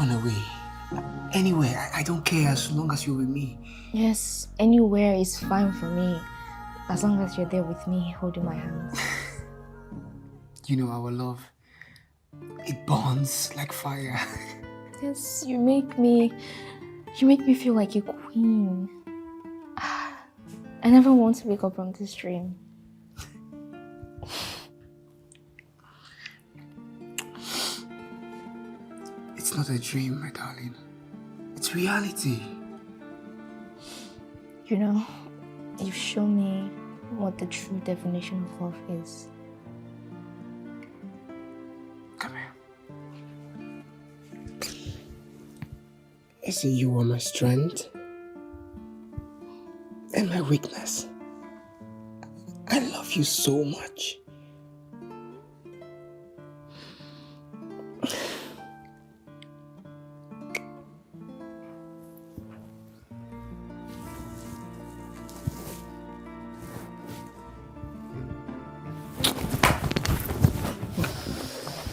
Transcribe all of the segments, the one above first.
run away. Anywhere, I don't care as long as you're with me. Yes, anywhere is fine for me. As long as you're there with me, holding my hands. You know our love. It burns like fire. Yes, you make me feel like a queen. I never want to wake up from this dream. It's not a dream, my darling. It's reality. You know, you've shown me what the true definition of love is. Come here. I see you are my strength and my weakness. I love you so much.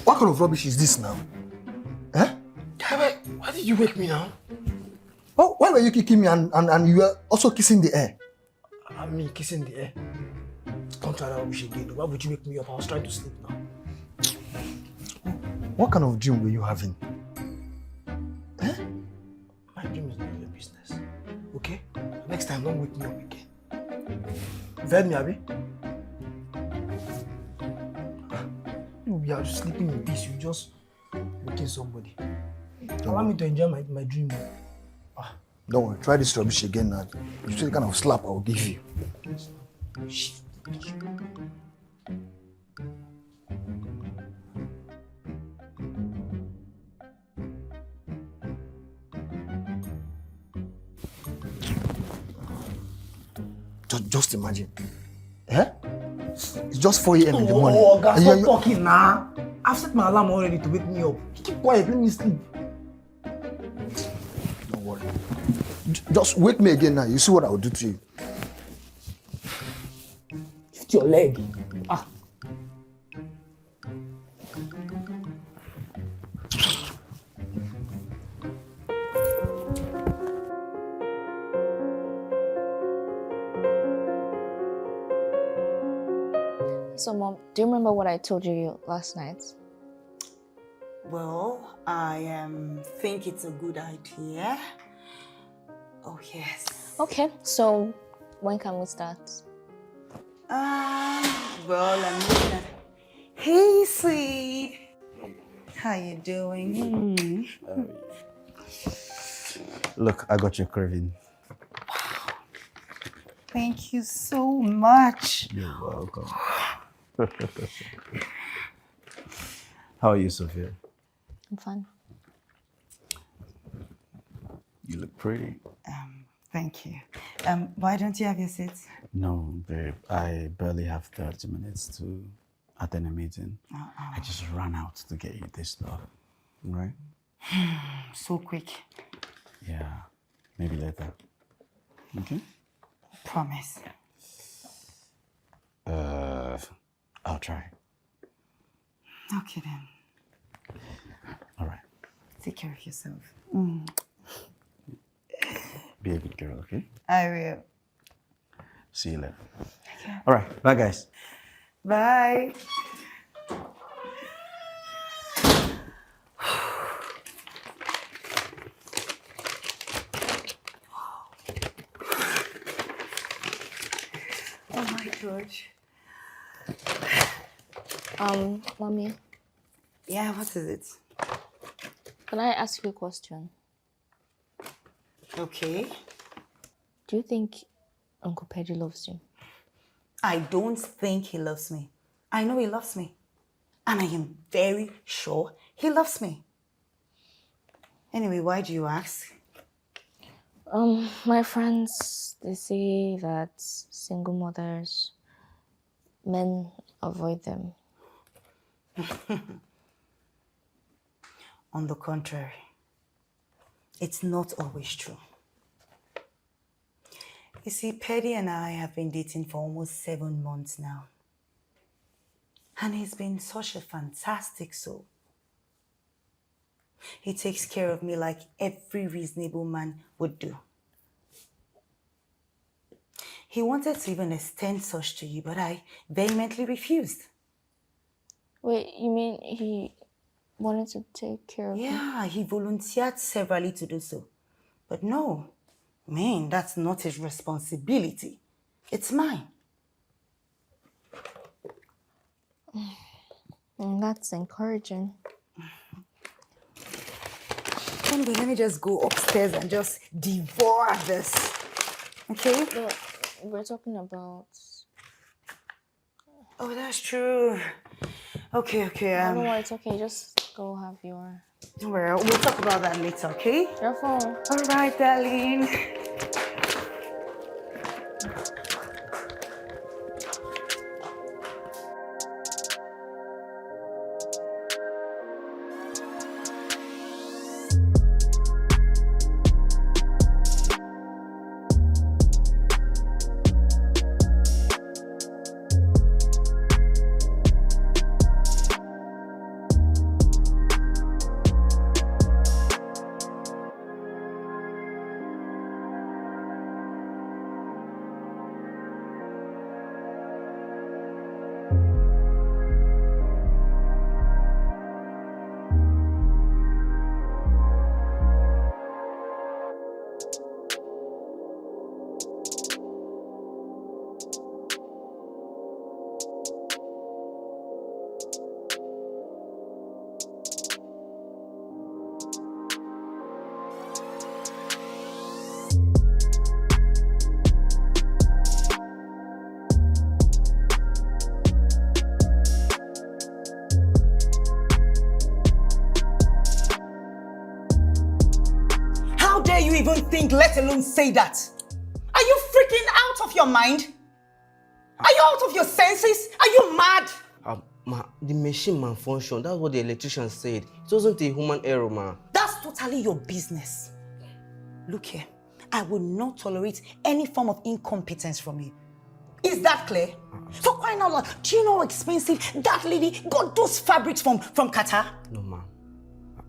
What kind of rubbish is this now? Eh? Why did you wake me now? Oh, why were you kicking me and you were also kissing the air? I mean, kissing the air. Don't try that rubbish again. Why would you wake me up? I was trying to sleep now. What kind of dream were you having? Eh? My dream is not your business. Okay? Next time, don't wake me up again. You've heard me, Abby? You are just sleeping in peace. You just waking somebody. Allow me to enjoy my dream. Don't worry, try this rubbish again now. You see the kind of slap I will give you. Shit. Just imagine. Eh? It's just 4 a.m. in the morning. Oh, God, stop talking now. I've set my alarm already to wake me up. Keep quiet, let me sleep. Don't worry. Just wake me again now. You see what I will do to you. Lift your leg. So, Mom, do you remember what I told you last night? Well, I think it's a good idea. Oh, yes. Okay, so when can we start? Well, I'm looking at... Hey, sweet. How you doing? Look, I got your craving. Wow. Thank you so much. You're welcome. How are you, Sophia? I'm fine. You look pretty. Thank you. Why don't you have your seats? No, babe. I barely have 30 minutes to attend a meeting. I just ran out to get you this stuff. Right? So quick. Yeah. Maybe later. Okay? Promise. I'll try. Okay then. All right. Take care of yourself. Be a good girl, okay? I will. See you later. Okay. All right. Bye, guys. Bye. Oh my God. Mommy. Yeah, what is it? Can I ask you a question? Okay. Do you think Uncle Petty loves you? I don't think he loves me. I know he loves me. And I am very sure he loves me. Anyway, why do you ask? My friends, they say that single mothers, men avoid them. On the contrary, it's not always true. You see, Petty and I have been dating for almost 7 months now. And he's been such a fantastic soul. He takes care of me like every reasonable man would do. He wanted to even extend such to you, but I vehemently refused. Wait, you mean he wanted to take care of you? Yeah, he volunteered severally to do so. But no, man, that's not his responsibility. It's mine. That's encouraging. Anyway, let me just go upstairs and just devour this. Okay? But we're talking about... Oh, that's true. Okay. don't worry, it's okay. Just go have your... Don't worry, we'll talk about that later, okay? Your phone. All right, darling. Even think, let alone say that? Are you freaking out of your mind? Are you out of your senses? Are you mad? The machine malfunctioned. That's what the electrician said. It wasn't a human error, ma. That's totally your business. Look here, I will not tolerate any form of incompetence from you. Is that clear? So crying out loud, do you know how expensive that lady got those fabrics from Qatar? No, ma.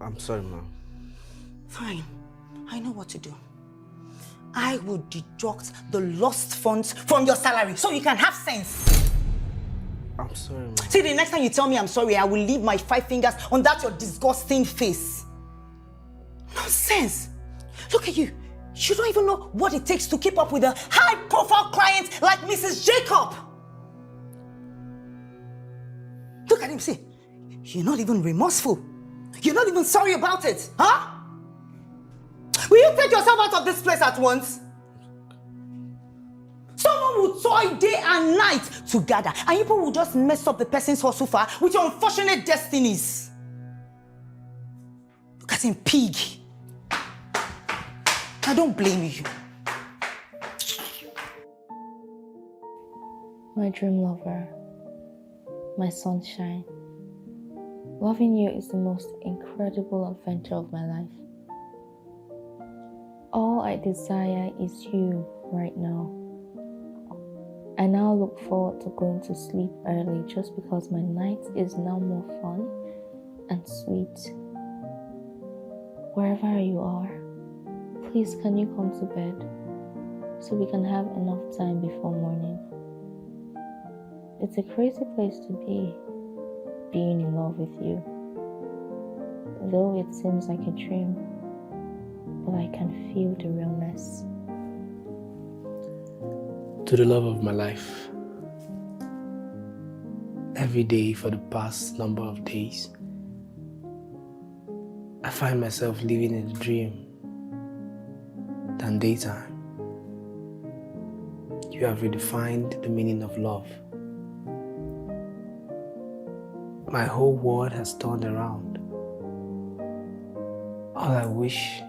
I'm sorry, ma. Fine. I know what to do. I will deduct the lost funds from your salary so you can have sense. I'm sorry, ma. See, the next time you tell me I'm sorry, I will leave my 5 fingers on that your disgusting face. Nonsense. Look at you. You don't even know what it takes to keep up with a high-profile client like Mrs. Jacob. Look at him, see. You're not even remorseful. You're not even sorry about it, huh? Will you take yourself out of this place at once? Someone will toil day and night to gather, and you people will just mess up the person's hustle far with your unfortunate destinies. Look at him, pig. I don't blame you. My dream lover, my sunshine. Loving you is the most incredible adventure of my life. All I desire is you right now. I now look forward to going to sleep early just because my night is now more fun and sweet. Wherever you are, please can you come to bed so we can have enough time before morning. It's a crazy place to be, being in love with you. Though it seems like a dream, but I can feel the realness. To the love of my life, every day for the past number of days, I find myself living in a dream than daytime. You have redefined the meaning of love. My whole world has turned around. All I wish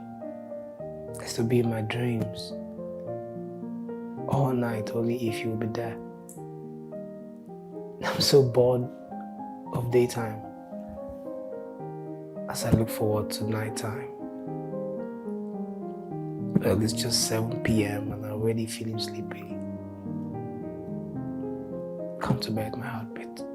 is to be in my dreams all night, only if you will be there. I'm so bored of daytime as I look forward to nighttime. Well, it's just 7 p.m. and I'm already feeling sleepy. Come to bed, my heartbeat.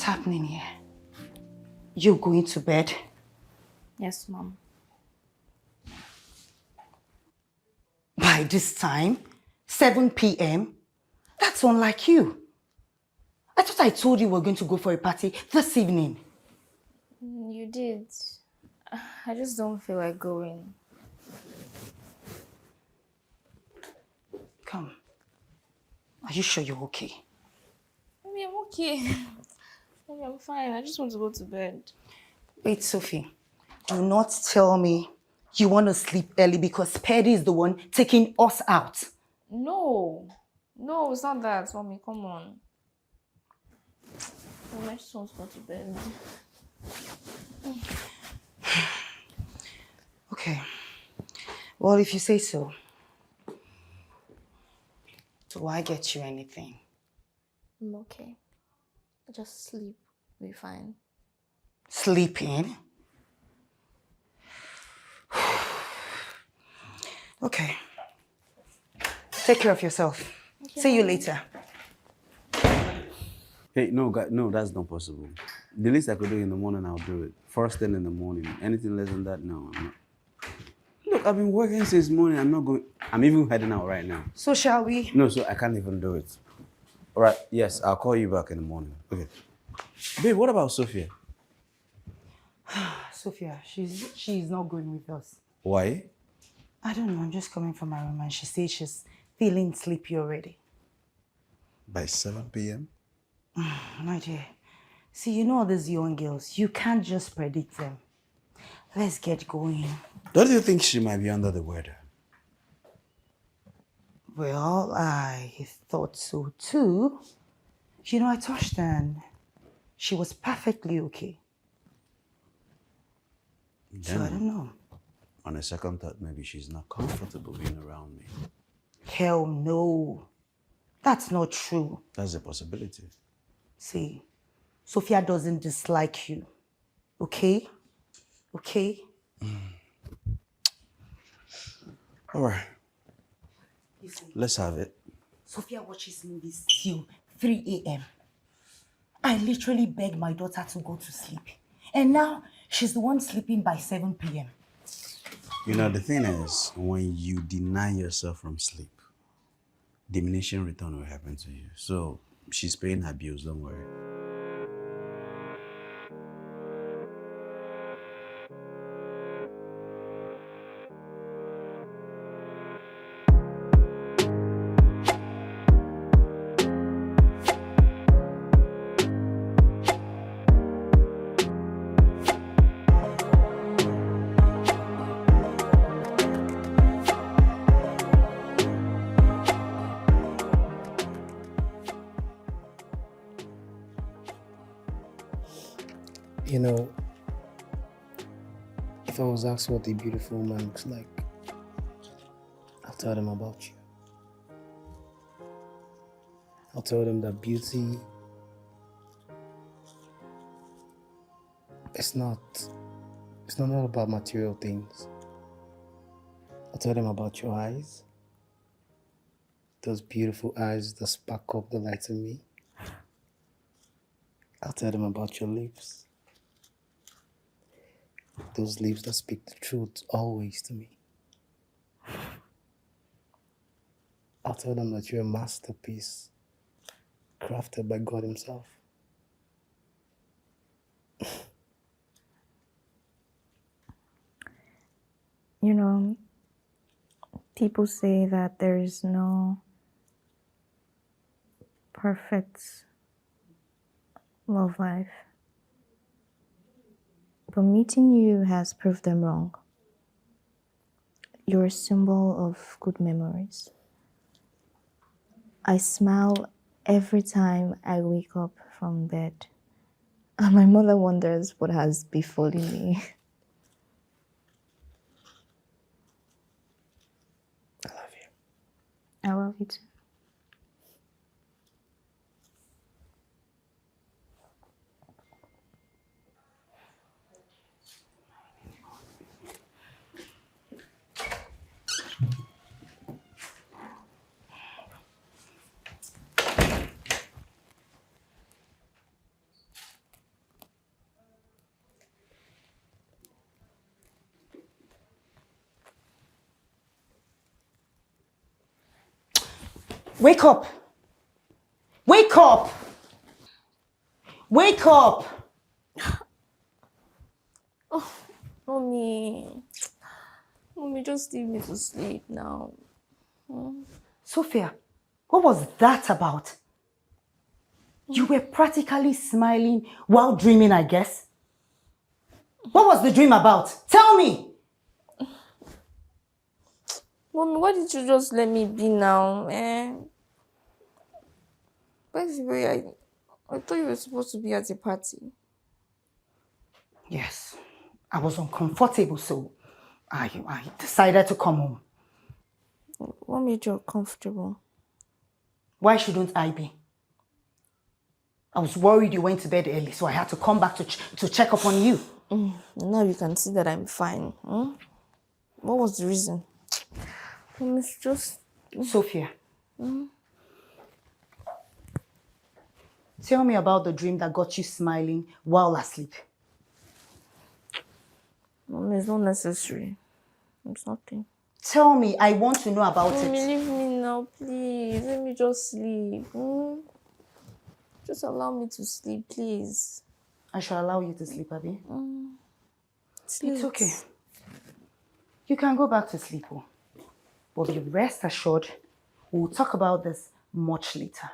happening here? You going to bed? Yes, Mom. By this time? 7 p.m.? That's unlike you. I thought I told you we were going to go for a party this evening. You did. I just don't feel like going. Come. Are you sure you're okay? Maybe I'm okay. Maybe I'm fine. I just want to go to bed. Wait, Sophie. Do not tell me you want to sleep early because Petty is the one taking us out. No. No, it's not that, Mommy. Come on. I just want to go to bed. Okay. Well, if you say so. Do I get you anything? I'm okay. Just sleep. We'll be fine. Sleeping? Okay. Take care of yourself. Okay, See you Mommy. later. Hey, no, no, that's not possible. The least I could do in the morning, I'll do it. First thing in the morning. Anything less than that, no, I'm not. Look, I've been working since morning. I'm even heading out right now. So shall we? No, so I can't even do it. All right, yes, I'll call you back in the morning. Okay. Babe, what about Sophia? Sophia, she's not going with us. Why? I don't know. I'm just coming from my room and she says she's feeling sleepy already. By 7 p.m.? My dear, see, you know all these young girls. You can't just predict them. Let's get going. Don't you think she might be under the weather? Well, I thought so too. You know, I touched her and she was perfectly okay. So I don't know. On a second thought, maybe she's not comfortable being around me. Hell no. That's not true. That's a possibility. See, Sophia doesn't dislike you. Okay? Okay? All right, Listen, let's have it. Sophia watches movies till 3 a.m. I literally begged my daughter to go to sleep. And now she's the one sleeping by 7 p.m. You know, the thing is, when you deny yourself from sleep, diminishing return will happen to you. So she's paying her bills, don't worry. You know, if I was asked what a beautiful woman looks like, I'll tell them about you. I'll tell them that beauty it's not all about material things. I'll tell them about your eyes. Those beautiful eyes that spark up the light in me. I'll tell them about your lips. Those lips that speak the truth always to me. I'll tell them that you're a masterpiece crafted by God Himself. You know, people say that there is no perfect love life. But meeting you has proved them wrong. You're a symbol of good memories. I smile every time I wake up from bed. And my mother wonders what has befallen me. I love you. I love you too. Wake up! Wake up! Wake up! Oh, Mommy. Mommy, just leave me to sleep now. Sophia, what was that about? You were practically smiling while dreaming, I guess. What was the dream about? Tell me! Mommy, why did you just let me be now? By the way, I thought you were supposed to be at a party. Yes, I was uncomfortable, so I decided to come home. What made you uncomfortable? Why shouldn't I be? I was worried you went to bed early, so I had to come back to check up on you. Now you can see that I'm fine. What was the reason? It's just... Sophia. Tell me about the dream that got you smiling while asleep. Mommy, it's not necessary. It's nothing. Tell me, I want to know about Mommy, it. leave me now, please. Let me just sleep. Just allow me to sleep, please. I shall allow you to sleep, Abby. Sleep. It's okay. You can go back to sleep. But be rest assured, we'll talk about this much later.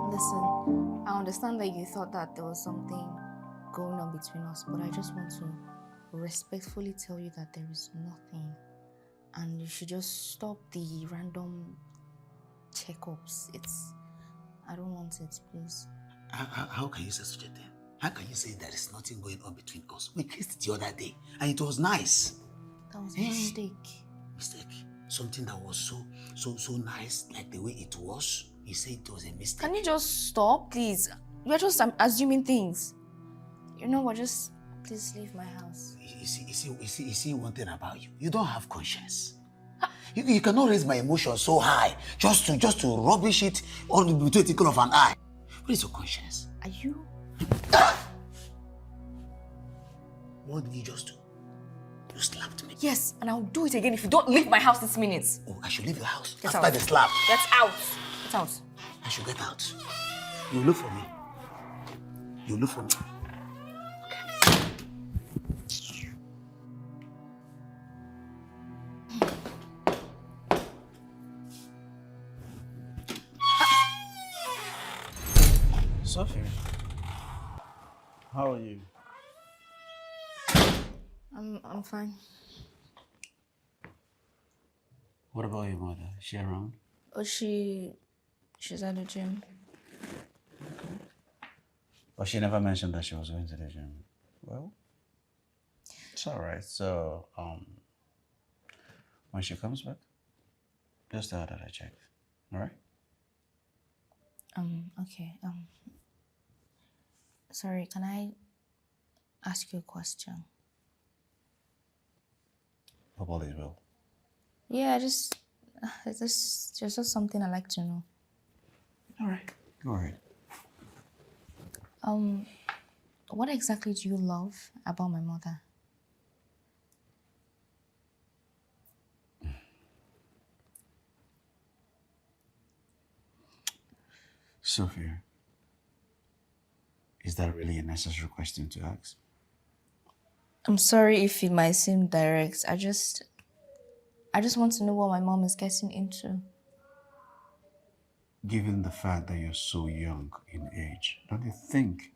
Listen, I understand that you thought that there was something going on between us, but I just want to respectfully tell you that there is nothing. And you should just stop the random checkups. I don't want it, please. How can you say such a thing? How can you say there is nothing going on between us? We kissed the other day and it was nice. That was a mistake. Mistake? Something that was so nice, like the way it was? You say it was a mistake? Can you just stop, please? You're just assuming things. You know what? Just please leave my house. You see one thing about you. You don't have conscience. You cannot raise my emotions so high just to rubbish it on the twinkle of an eye. What is your conscience? Are you? What did you just do? You slapped me. Yes, and I'll do it again if you don't leave my house this minute. Oh, I should leave your house Get after out. the slap. Get out. Get out. I should get out. You look for me. You look for me. Sophia, how are you? I'm fine. What about your mother? Is she around? Oh, she's at the gym. But she never mentioned that she was going to the gym. Well, it's all right. So, when she comes back, just tell her that I checked. All right? Okay. Sorry, can I ask you a question? Probably will. Yeah, it's just something I like to know. All right. Go ahead. What exactly do you love about my mother? Sophia, is that really a necessary question to ask? I'm sorry if it might seem direct. I just want to know what my mom is getting into. Given the fact that you're so young in age, don't you think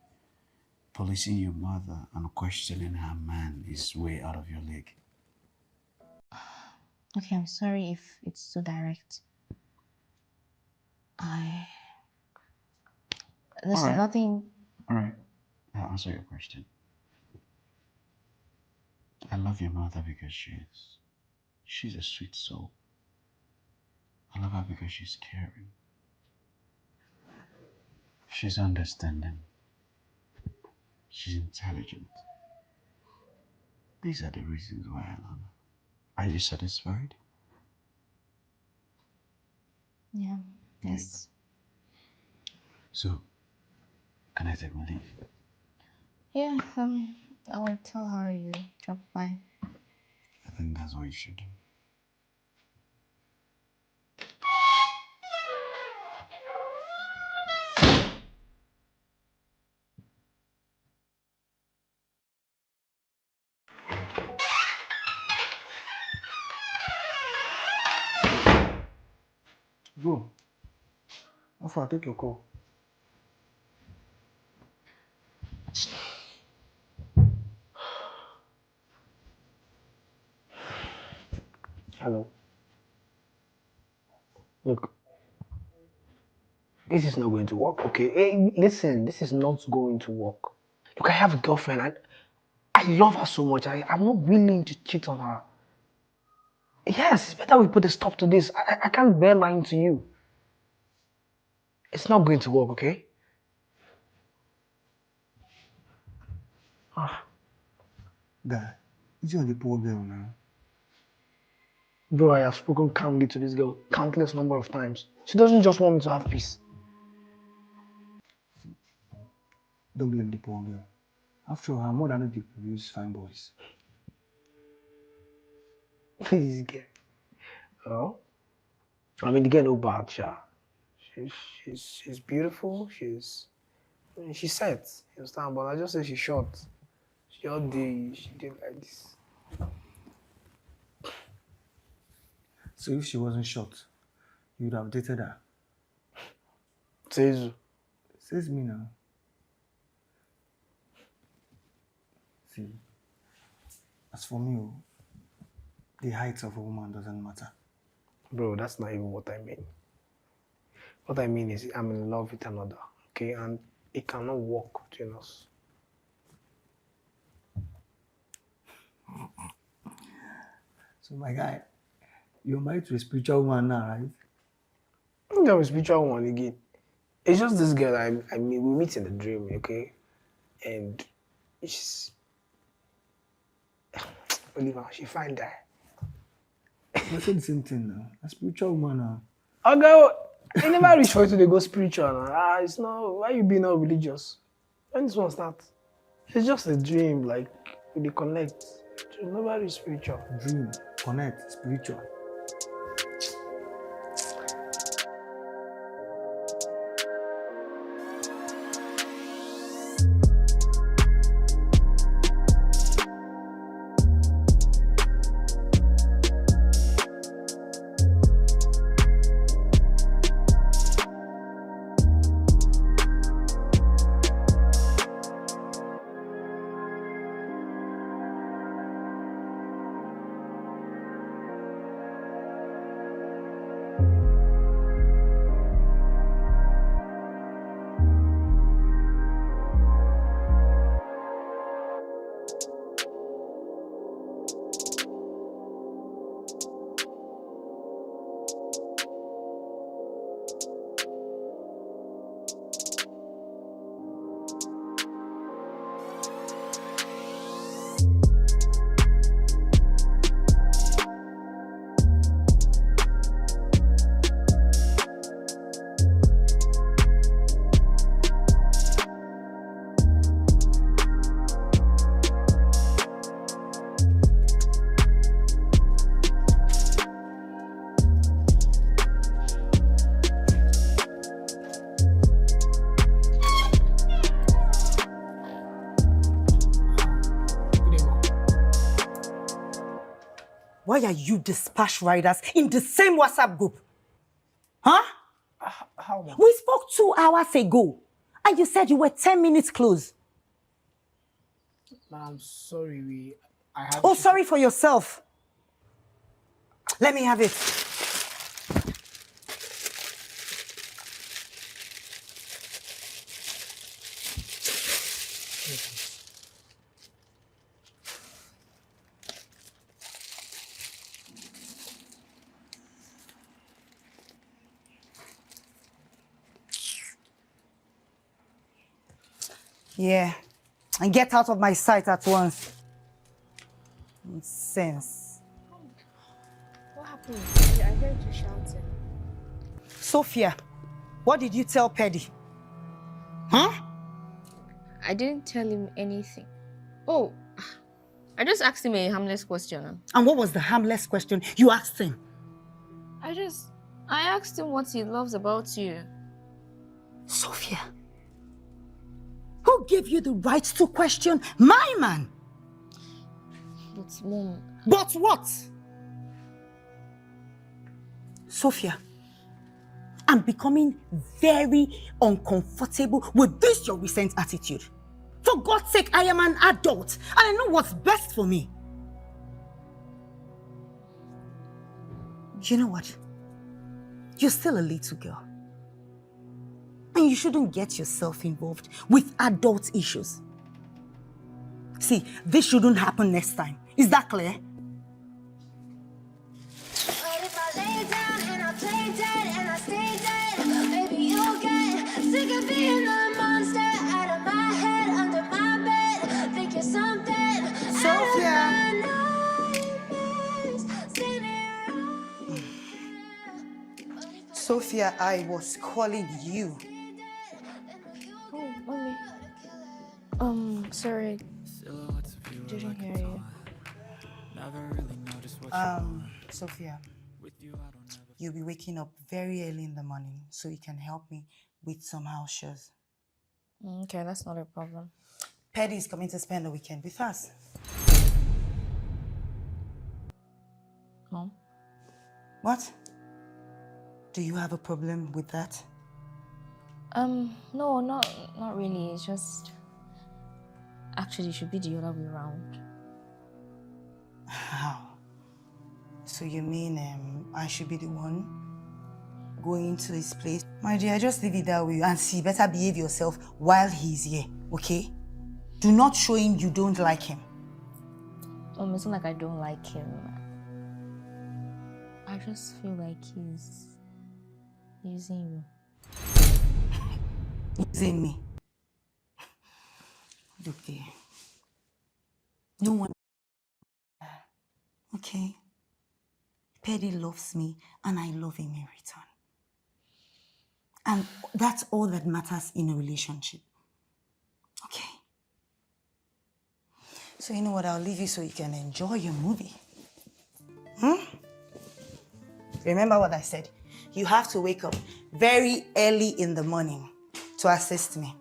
policing your mother and questioning her man is way out of your league? Okay, I'm sorry if it's so direct. There's All right. nothing. All right, I'll answer your question. I love your mother because she's a sweet soul. I love her because she's caring. She's understanding. She's intelligent. These are the reasons why I love her. Are you satisfied? Yeah. Yes. So, can I take my leave? Yeah, I will tell her you dropped by. I think that's what you should do. Bro, how far? Take your call. Hello. Look, this is not going to work, okay? Hey, listen, this is not going to work. Look, I have a girlfriend. I love her so much. I'm not willing to cheat on her. Yes, it's better we put a stop to this. I can't bear lying to you. It's not going to work, okay? Ah. Guy, is your the poor girl now? Bro, I have spoken calmly to this girl countless number of times. She doesn't just want me to have peace. Don't blame the poor girl. After all, her more than people use fine boys. This girl. Oh? I mean, the girl no bad, sha. She's beautiful. She's set. You understand? But I just say she's short. She did like this. So if she wasn't short, you would have dated her. Says Says me now. See, as for me, the height of a woman doesn't matter. bro, that's not even what I mean. What I mean is I'm in love with another, okay? And it cannot work between us. So my guy, you're married to a spiritual woman now, right? I'm not a spiritual one again. It's just this girl I mean, we meet in a dream, okay? And she's... Oliver, she find that. You said the same thing now. A spiritual woman now. Okay, I never reach for you to go spiritual now. It's not... Why you being all religious? When this one start? It's just a dream, like, we connect. You never reach spiritual. Dream, connect, spiritual. Why are you dispatch riders in the same WhatsApp group? Huh? How? We spoke 2 hours ago, and you said you were 10 minutes close. I'm sorry, I have... Oh, sorry for yourself. Let me have it. Yeah, and get out of my sight at once. Nonsense. What happened? I heard you shouting. Sophia, What did you tell Petty? Huh? I didn't tell him anything. Oh, I just asked him a harmless question. And what was the harmless question you asked him? I asked him what he loves about you. Sophia, who gave you the right to question my man? But Mom... But what? Sophia, I'm becoming very uncomfortable with this your recent attitude. For God's sake, I am an adult and I know what's best for me. You know what? You're still a little girl. And you shouldn't get yourself involved with adult issues. See, this shouldn't happen next time. Is that clear? But if I lay down and I play dead and I stay dead, maybe you'll get sick of being the monster out of my head, under my bed. Think you're something Sophia. out of my nightmares. Sophia, I was calling you. Oh, Mommy. Sorry. Didn't hear you. Sophia, you'll be waking up very early in the morning so you can help me with some house chores. Okay, that's not a problem. Petty is coming to spend the weekend with us. Mom? What? Do you have a problem with that? No, not really. It's just... Actually, it should be the other way around. How? So you mean I should be the one going to his place? My dear, just leave it that way and see, better behave yourself while he's here, okay? Do not show him you don't like him. It's not like I don't like him. I just feel like he's using you. Using me? Look there. No one... Okay? Petty loves me and I love him in return. And that's all that matters in a relationship. Okay? So you know what, I'll leave you so you can enjoy your movie. Remember what I said? You have to wake up very early in the morning to assist me.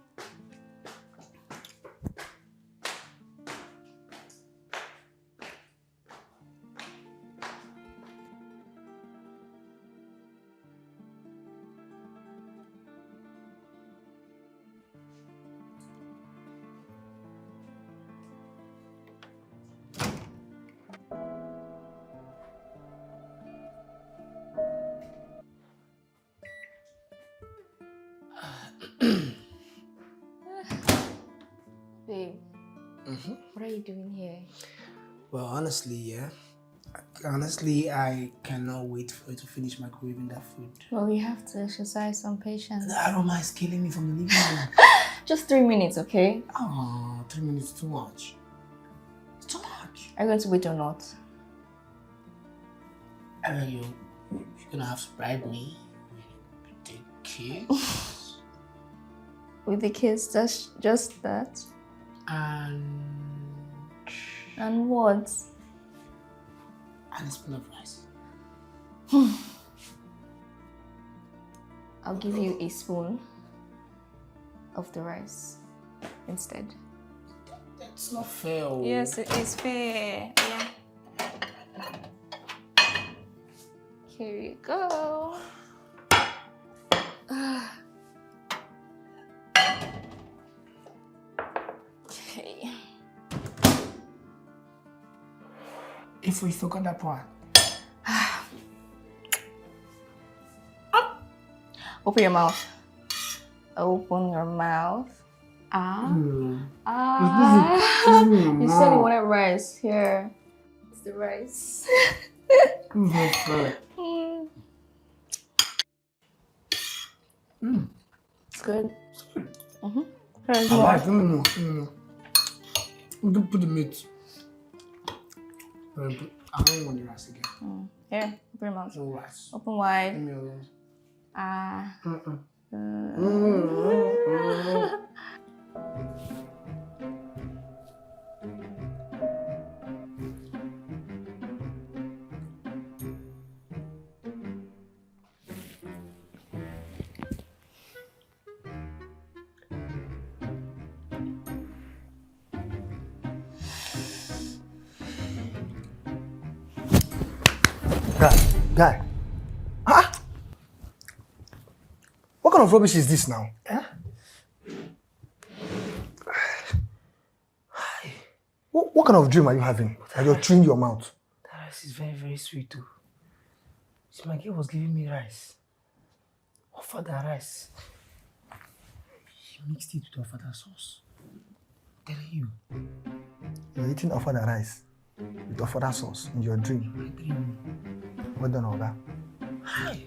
Babe, what are you doing here? Well, honestly, I cannot wait for you to finish microwaving that food. Well, you have to exercise some patience. The aroma is killing me from the living room. Just 3 minutes, okay? Oh, 3 minutes too much. It's too much. Are you going to wait or not? I mean, you're gonna have to bribe me with the kids. With the kids, just that? And what? And a spoon of rice. I'll give you a spoon of the rice instead. That's not fair. Yes, it is fair. Yeah. Here you go. Okay. If we forgot that part. Open your mouth. Open your mouth. You said you wanted rice. Here. It's the rice. It's good. Here's more. No. We can put the meat. I don't want the rice again. Here, open your mouth. No rice. Open wide. Leave me alone. Good. Guy. Huh? What kind of rubbish is this now? Eh? What kind of dream are you having? That you're chewing your mouth? That rice is very, very sweet too. See, my girl was giving me rice. Offer that rice. She mixed it with offer that sauce. I'm telling you. You're eating ofada rice with ofada sauce in your dream. My dream. Well done, Oga. Hi.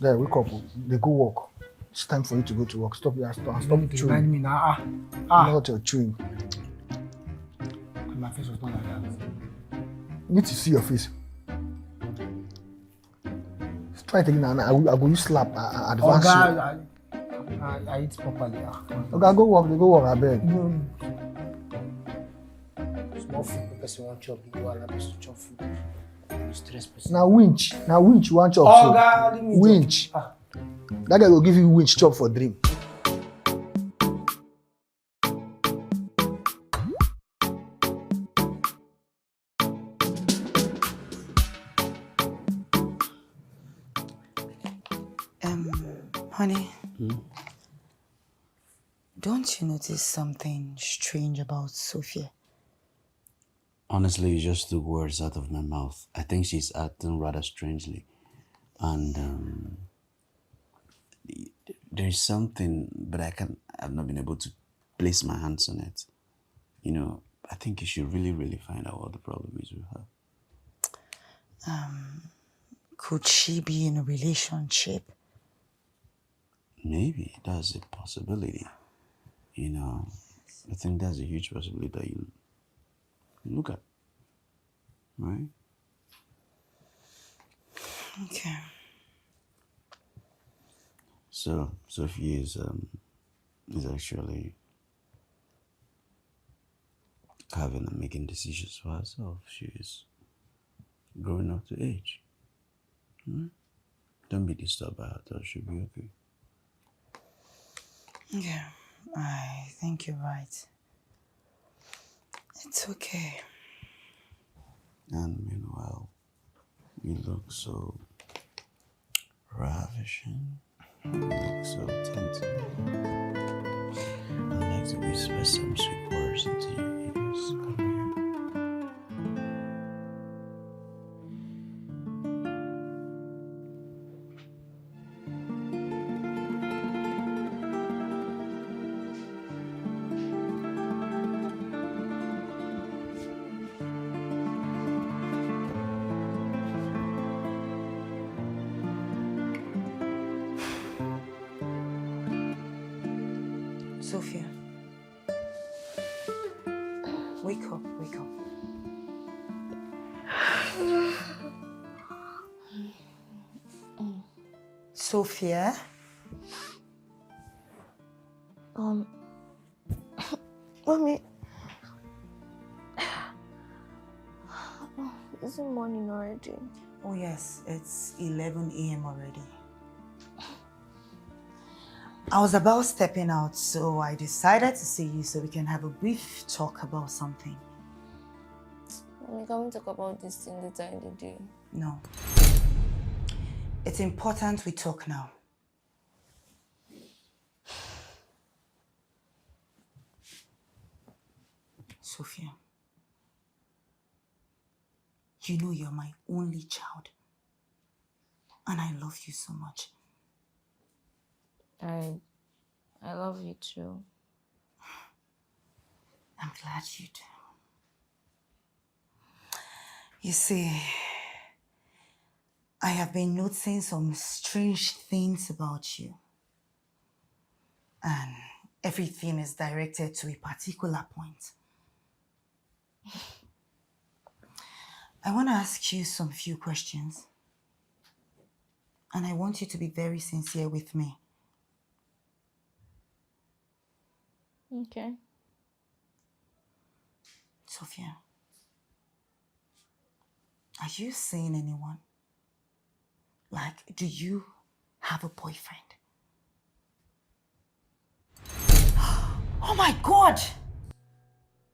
Guy, wake up. They go work. It's time for you to go to work. Stop here. Stop Remind chewing. me now. You know what you're chewing. My face was not like that. You need to see your face. Try it again. I go use slap. Advance you. I eat properly. Okay, go work. They go work. I beg. Small food. The person want chop. You go allow person to chop food. You stress person. Now winch. Now winch. You want chop food. Winch. That guy will give you winch chop for dream. Honey, don't you notice something strange about Sophia? Honestly, you just took words out of my mouth. I think she's acting rather strangely. And there's something, but I've not been able to place my hands on it. You know, I think you should really, really find out what the problem is with her. Could she be in a relationship? Maybe that's a possibility. You know, I think that's a huge possibility that you look at. Right? Okay. So Sophia is actually having and making decisions for herself. She is growing up to age. Don't be disturbed by her thoughts. She'll be okay. Yeah, I think you're right. It's okay. And meanwhile, you look so ravishing. You look so tempting. I'd like to whisper some sweet words into your ears. Come here. Sophia. Wake up, wake up. Sophia? Mommy. Is it morning already? Oh yes, it's 11 a.m. already. I was about stepping out, so I decided to see you so we can have a brief talk about something. Mommy, can we talk about this thing later in the day? No. It's important we talk now. Sophia, you know you're my only child. And I love you so much. I love you too. I'm glad you do. You see, I have been noticing some strange things about you. And everything is directed to a particular point. I want to ask you some few questions. And I want you to be very sincere with me. Okay. Sophia, are you seeing anyone? Like, do you have a boyfriend? Oh my God!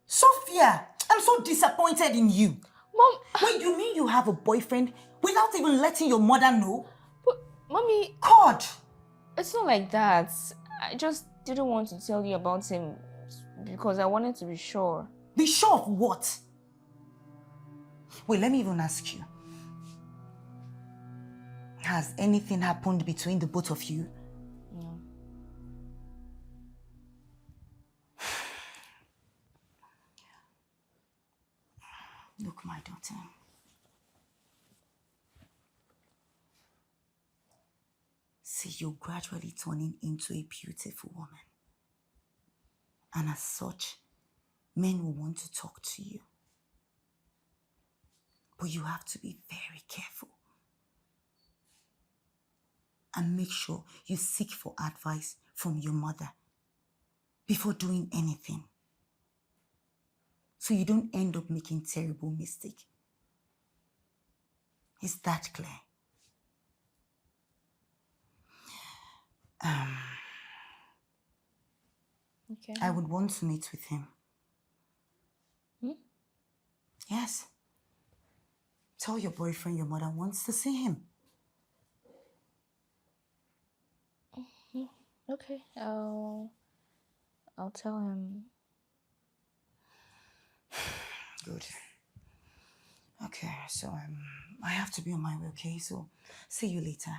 Sophia, I'm so disappointed in you. Mom! Wait, you mean you have a boyfriend without even letting your mother know? But, Mommy... God! It's not like that. I just didn't want to tell you about him because I wanted to be sure. Be sure of what? Wait, let me even ask you. Has anything happened between the both of you? No. Look, my daughter. See, you're gradually turning into a beautiful woman. And as such, men will want to talk to you. But you have to be very careful. And make sure you seek for advice from your mother before doing anything. So you don't end up making terrible mistakes. Is that clear? Okay. I would want to meet with him. Yes. Tell your boyfriend your mother wants to see him. Okay, I'll tell him. Good. Okay, so I have to be on my way, okay? So see you later.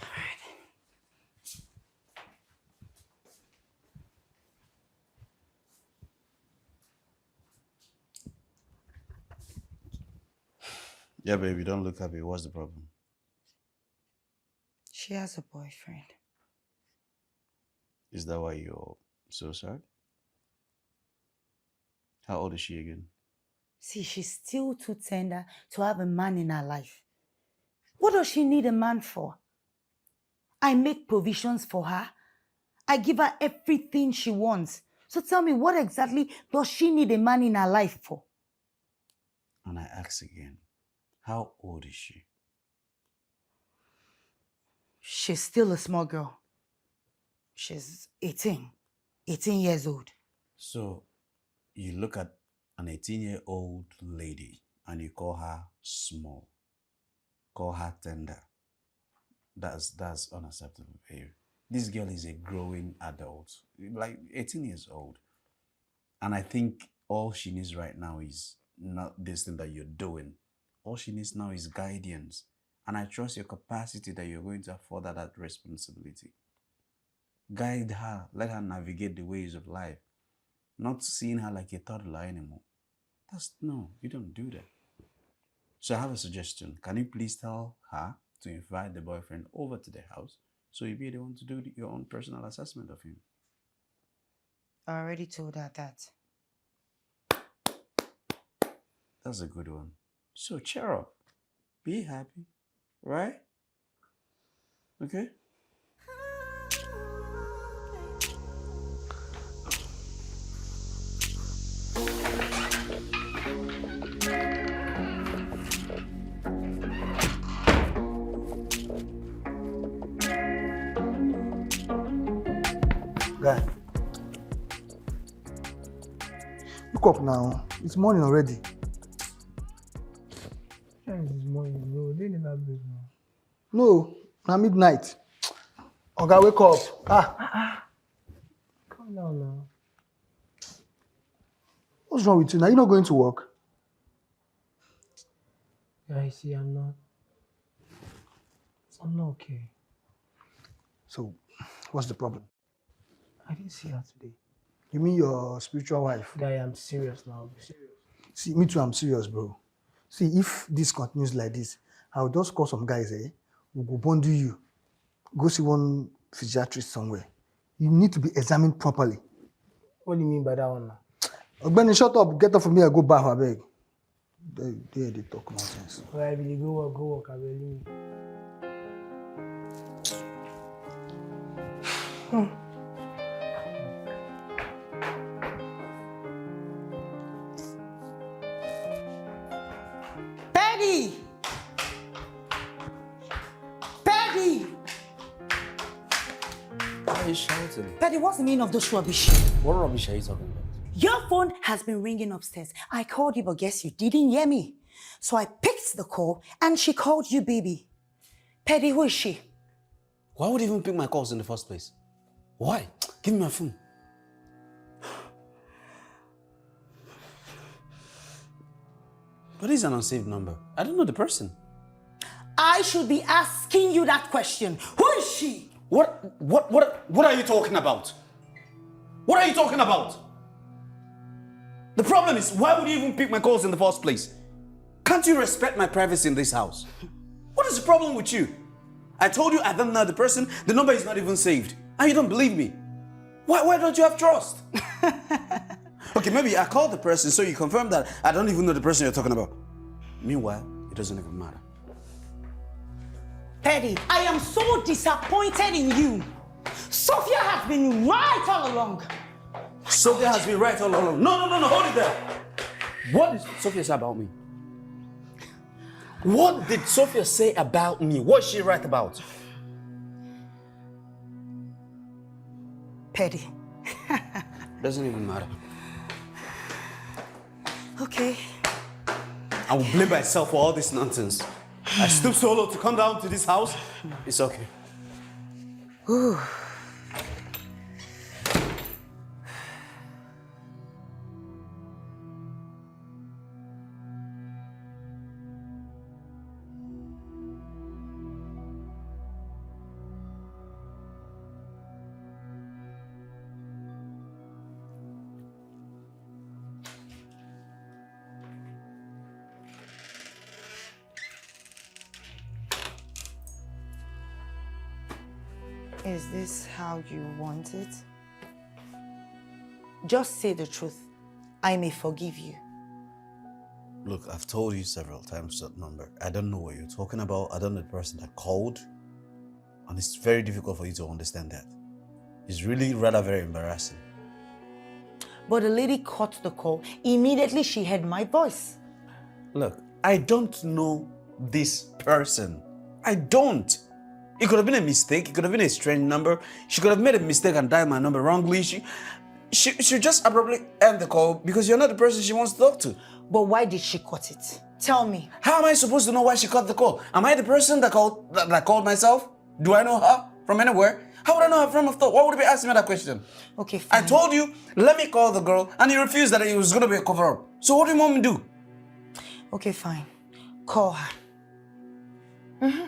All right. Yeah, baby, don't look happy. What's the problem? She has a boyfriend. Is that why you're so sad? How old is she again? See, she's still too tender to have a man in her life. What does she need a man for? I make provisions for her. I give her everything she wants. So tell me, what exactly does she need a man in her life for? And I ask again, how old is she? She's still a small girl. She's 18 years old. So, you look at an 18-year-old lady and you call her small, call her tender. That's unacceptable behavior. This girl is a growing adult, like 18 years old. And I think all she needs right now is not this thing that you're doing. All she needs now is guidance. And I trust your capacity that you're going to afford her that responsibility. Guide her, let her navigate the ways of life. Not seeing her like a toddler anymore. No, you don't do that. So I have a suggestion. Can you please tell her to invite the boyfriend over to the house so you'll be the one to do your own personal assessment of him? I already told her that. That's a good one. So cheer up. Be happy. Right? Okay? Guy. Look up now. It's morning already. It's morning, bro. They never break now. No, now midnight. Oga, wake up. Come down now. What's wrong with you? Now you're not going to work? Yeah, I see, I'm not okay. So, what's the problem? I didn't see her today. You mean your spiritual wife? Guy, I'm serious now. I'm serious. See, me too, I'm serious, bro. See, if this continues like this, I'll just call some guys, we'll go bundle you. Go see one physiatrist somewhere. You need to be examined properly. What do you mean by that one now? Ogbeni, shut up. Get up from here, go back, I beg. They talk nonsense. Well, I really go work, I really. Petty! Petty! Why are you shouting? Petty, what's the meaning of this rubbish? What rubbish are you talking about? Your phone has been ringing upstairs. I called you, but guess you didn't hear me. So I picked the call and she called you, baby. Petty, who is she? Why would you even pick my calls in the first place? Why? Give me my phone. What is an unsaved number? I don't know the person. I should be asking you that question. Who is she? What are you talking about? What are you talking about? The problem is, why would you even pick my calls in the first place? Can't you respect my privacy in this house? What is the problem with you? I told you I don't know the person, the number is not even saved. And you don't believe me. Why don't you have trust? Okay, maybe I called the person so you confirm that I don't even know the person you're talking about. Meanwhile, it doesn't even matter. Petty, I am so disappointed in you. Sophia has been right all along. Sophia has been right all along. No, hold it there. What did Sophia say about me? What did Sophia say about me? What's she right about? Petty. Doesn't even matter. Okay. I will blame myself for all this nonsense. I stooped so low to come down to this house. It's okay. Ooh. Is this how you want it? Just say the truth. I may forgive you. Look, I've told you several times that number. I don't know what you're talking about. I don't know the person that called. And it's very difficult for you to understand that. It's really rather very embarrassing. But the lady caught the call. Immediately she heard my voice. Look, I don't know this person. I don't. It could have been a mistake. It could have been a strange number. She could have made a mistake and dialed my number wrongly. She just abruptly end the call because you're not the person she wants to talk to. But why did she cut it? Tell me. How am I supposed to know why she cut the call? Am I the person that called myself? Do I know her from anywhere? How would I know her from after? Why would you be asking me that question? Okay, fine. I told you, let me call the girl, and you refused that it was going to be a cover-up. So what do you want me to do? Okay, fine. Call her. Mm-hmm.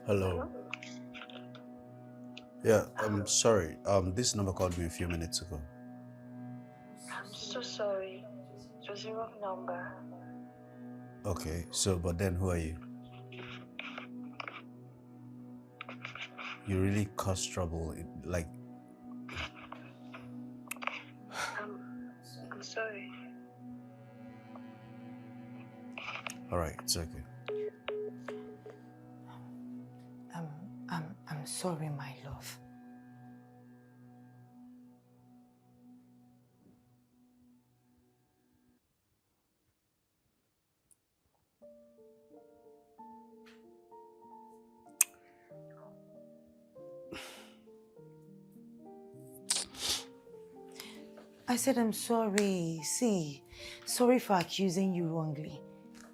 Hello. Yeah, I'm sorry. This number called me a few minutes ago. I'm so sorry. It was the wrong number. Okay, so, but then who are you? You really caused trouble, like... I'm sorry. Alright, it's okay. I'm sorry, my love. I said I'm sorry. See, sorry for accusing you wrongly.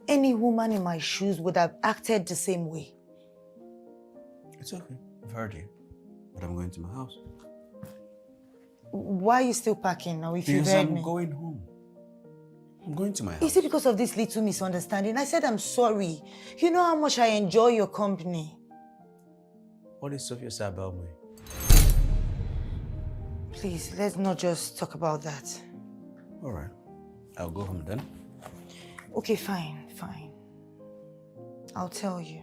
Any woman in my shoes would have acted the same way. It's okay. I've heard you. But I'm going to my house. Why are you still packing now if you've Because heard I'm me? going home. I'm going to my house. Is it because of this little misunderstanding? I said I'm sorry. You know how much I enjoy your company. What did Sophia say about me? Please, let's not just talk about that. All right. I'll go home then. Okay, fine. I'll tell you.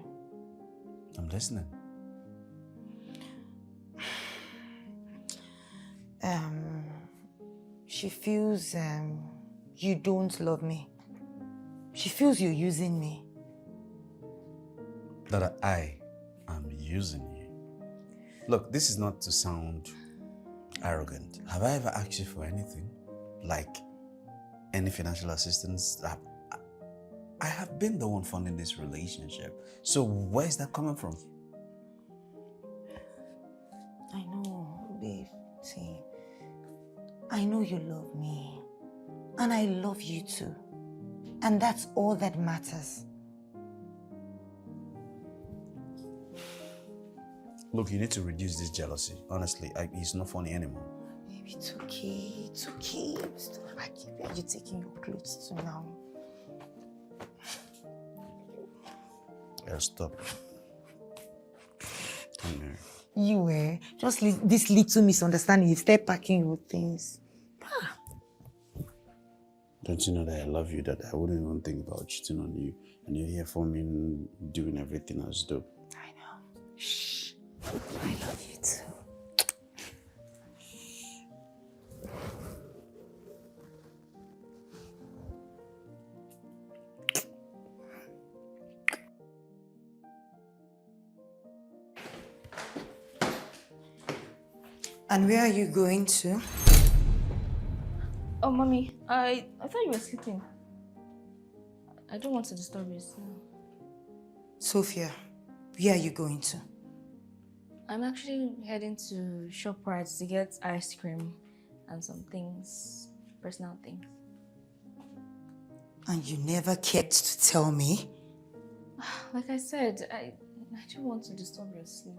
I'm listening. She feels you don't love me. She feels you're using me. That I am using you. Look, this is not to sound arrogant. Have I ever asked you for anything? Like any financial assistance? I have been the one funding this relationship. So where is that coming from? I know, babe. See, I know you love me. And I love you too. And that's all that matters. Look, you need to reduce this jealousy. Honestly, it's not funny anymore. Baby, it's okay. It's okay. Where are you taking your clothes to now? Yeah, stop. You just this little misunderstanding. You start packing your things. Don't you know that I love you, that I wouldn't even think about cheating on you, and you're here for me doing everything as though. I know. Shh. I love you too. And where are you going to? Oh, Mommy, I thought you were sleeping. I don't want to disturb you. So. Sophia, where are you going to? I'm actually heading to ShopRite to get ice cream and some things, personal things. And you never cared to tell me? Like I said, I don't want to disturb your sleep.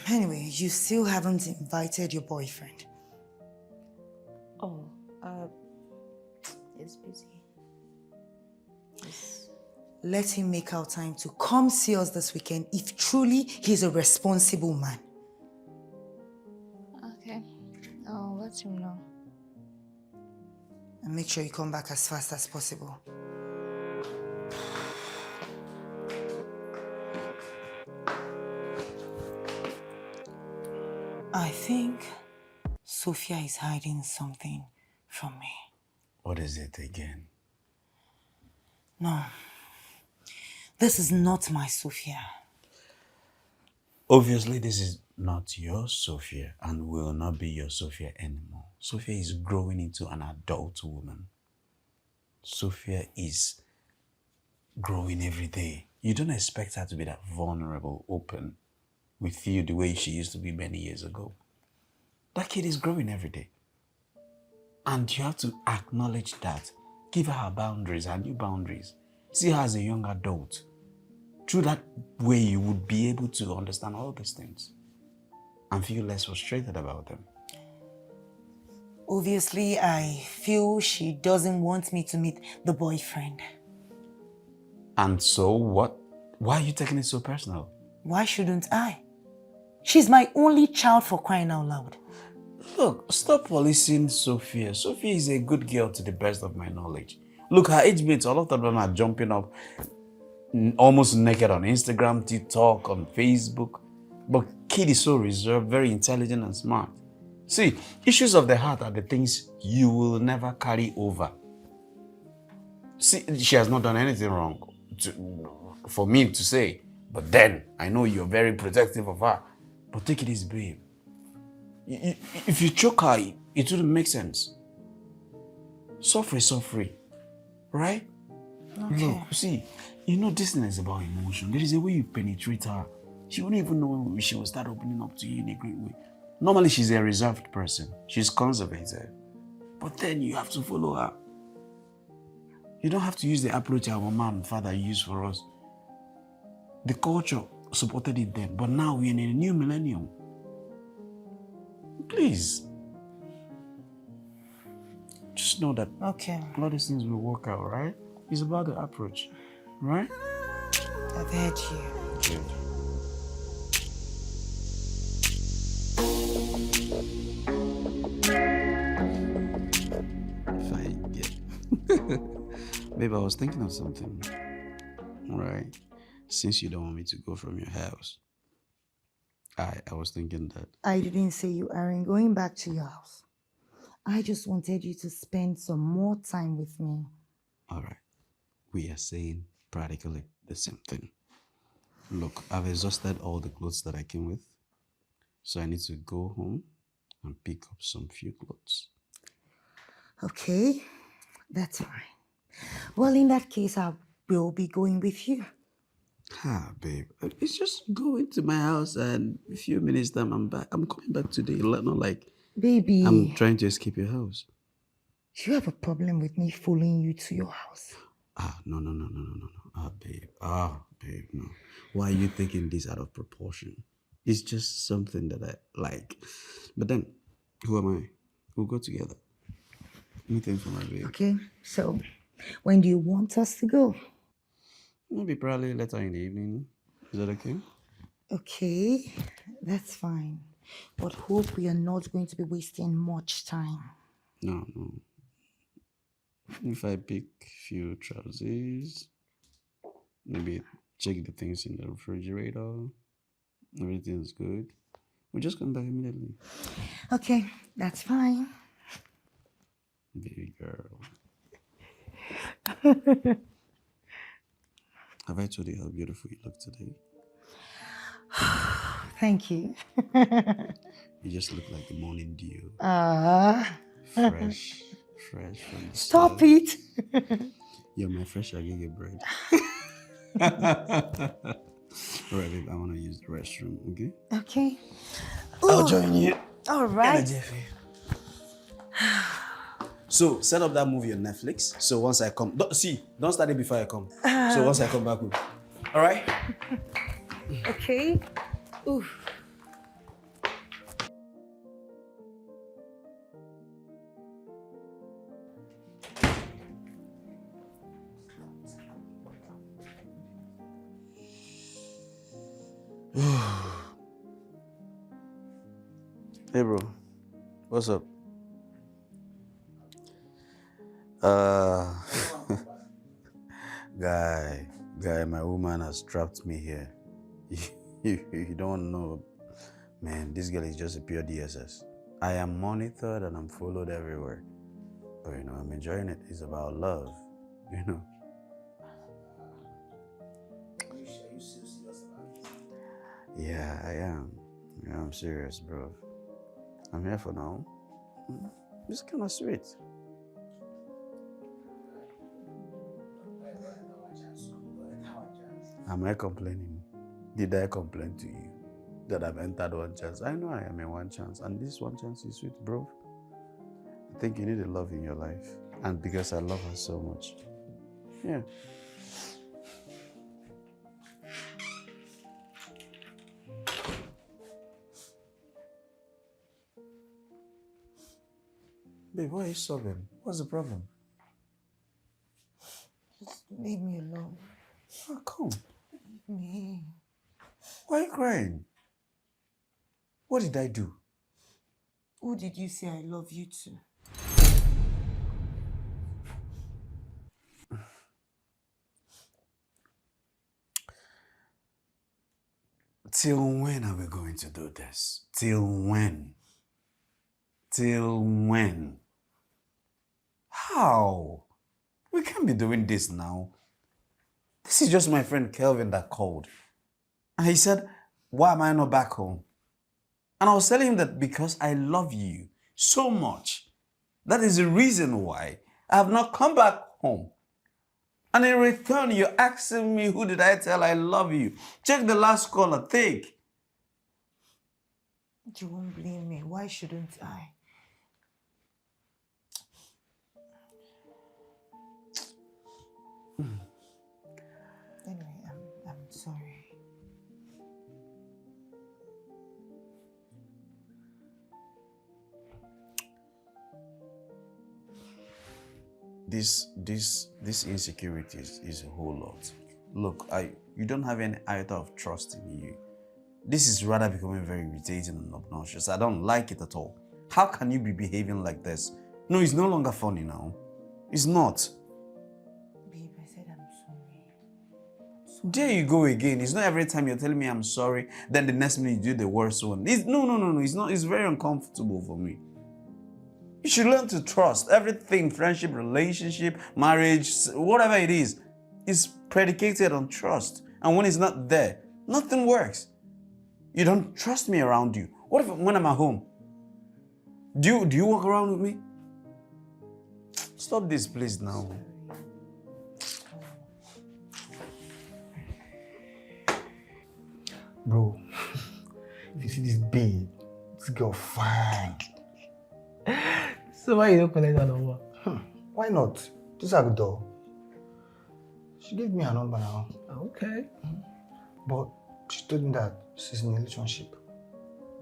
Anyway, you still haven't invited your boyfriend. Oh, he's busy. Yes. Let him make out time to come see us this weekend if truly he's a responsible man. Okay, I'll let him know. And make sure you come back as fast as possible. I think Sophia is hiding something from me. What is it again? No. This is not my Sophia. Obviously, this is not your Sophia and will not be your Sophia anymore. Sophia is growing into an adult woman. Sophia is growing every day. You don't expect her to be that vulnerable, open with you the way she used to be many years ago. That kid is growing every day. And you have to acknowledge that. Give her her boundaries, her new boundaries. See her as a young adult. Through that way, you would be able to understand all these things and feel less frustrated about them. Obviously, I feel she doesn't want me to meet the boyfriend. And so what? Why are you taking it so personal? Why shouldn't I? She's my only child, for crying out loud. Look, stop policing Sophia. Sophia is a good girl to the best of my knowledge. Look, her age mates, a lot of them are jumping up almost naked on Instagram, TikTok, on Facebook. But kid is so reserved, very intelligent and smart. See, issues of the heart are the things you will never carry over. See, she has not done anything wrong for me to say. But then, I know you're very protective of her. But take it easy, babe. If you choke her, it wouldn't make sense. Suffer, right? Okay. Look, see, you know this thing is about emotion. There is a way you penetrate her. She wouldn't even know when she will start opening up to you in a great way. Normally, she's a reserved person. She's conservative. But then you have to follow her. You don't have to use the approach our mom and father used for us. The culture supported it then, but now we're in a new millennium. Please. Just know that all these things will work out, right? It's about the approach, right? I've heard you. Good. Fine, yeah. Babe, I was thinking of something. Right? Since you don't want me to go from your house, I was thinking that. I didn't say you aren't going back to your house. I just wanted you to spend some more time with me. All right. We are saying practically the same thing. Look, I've exhausted all the clothes that I came with. So I need to go home and pick up some few clothes. Okay, that's fine. Well, in that case, I will be going with you. Babe, it's just going to my house and a few minutes time I'm back. I'm coming back today. Not like Baby, I'm trying to escape your house. do you have a problem with me following you to your house? No. Babe, no. Why are you taking this out of proportion? It's just something that I like. But then, who am I? We'll go together. Anything for my babe. Okay, so when do you want us to go? Maybe probably later in the evening. Is that okay? Okay, that's fine. But hope we are not going to be wasting much time. No. If I pick few trousers, maybe check the things in the refrigerator, everything's good, we'll just come back immediately. Okay, that's fine. Baby girl. Have I told you how beautiful you look today? Thank you. You just look like the morning dew. Fresh from the Stop sun. it. You're my fresh agege bread. Alright, babe, I want to use the restroom, okay? Okay. I'll join you. All right. So, set up that movie on Netflix. So once I come, don't start it before I come. So once I come back, all right? Okay. Ooh. Hey, bro. What's up? Guy, my woman has trapped me here. You don't know. Man, this girl is just a pure DSS. I am monitored and I'm followed everywhere. But, I'm enjoying it. It's about love, Are you serious about it? Yeah, I am. Yeah, I'm serious, bro. I'm here for now. It's kind of sweet. Am I complaining? Did I complain to you that I've entered one chance? I know I am in one chance, and this one chance is sweet, bro. I think you need a love in your life, and because I love her so much. Yeah. Babe, why are you sobbing? What's the problem? Just leave me alone. Oh, come. Leave me. Why are you crying? What did I do? Who did you say I love you to? Till when are we going to do this? Till when? Till when? How? We can't be doing this now. This is just my friend Kelvin that called. And he said, why am I not back home? And I was telling him that because I love you so much, that is the reason why I have not come back home. And in return, you're asking me, who did I tell I love you? Check the last caller, think. You won't blame me. Why shouldn't I? Anyway, I'm sorry. This insecurities is a whole lot. Look, you don't have any iota of trust in you. This is rather becoming very irritating and obnoxious. I don't like it at all. How can you be behaving like this? No, it's no longer funny now. It's not. Babe, I said I'm sorry. I'm There you go again. It's not every time you're telling me I'm sorry, then the next minute you do the worst one. No. It's not. It's very uncomfortable for me. You should learn to trust. Everything, friendship, relationship, marriage, whatever it is predicated on trust. And when it's not there, nothing works. You don't trust me around you. What if when I'm at home? Do you walk around with me? Stop this, please, now. Bro, if you see this babe, this girl fine. So why you don't collect that number? Why not? This is door. She gave me her number now. Okay. But she told me that she's in a relationship.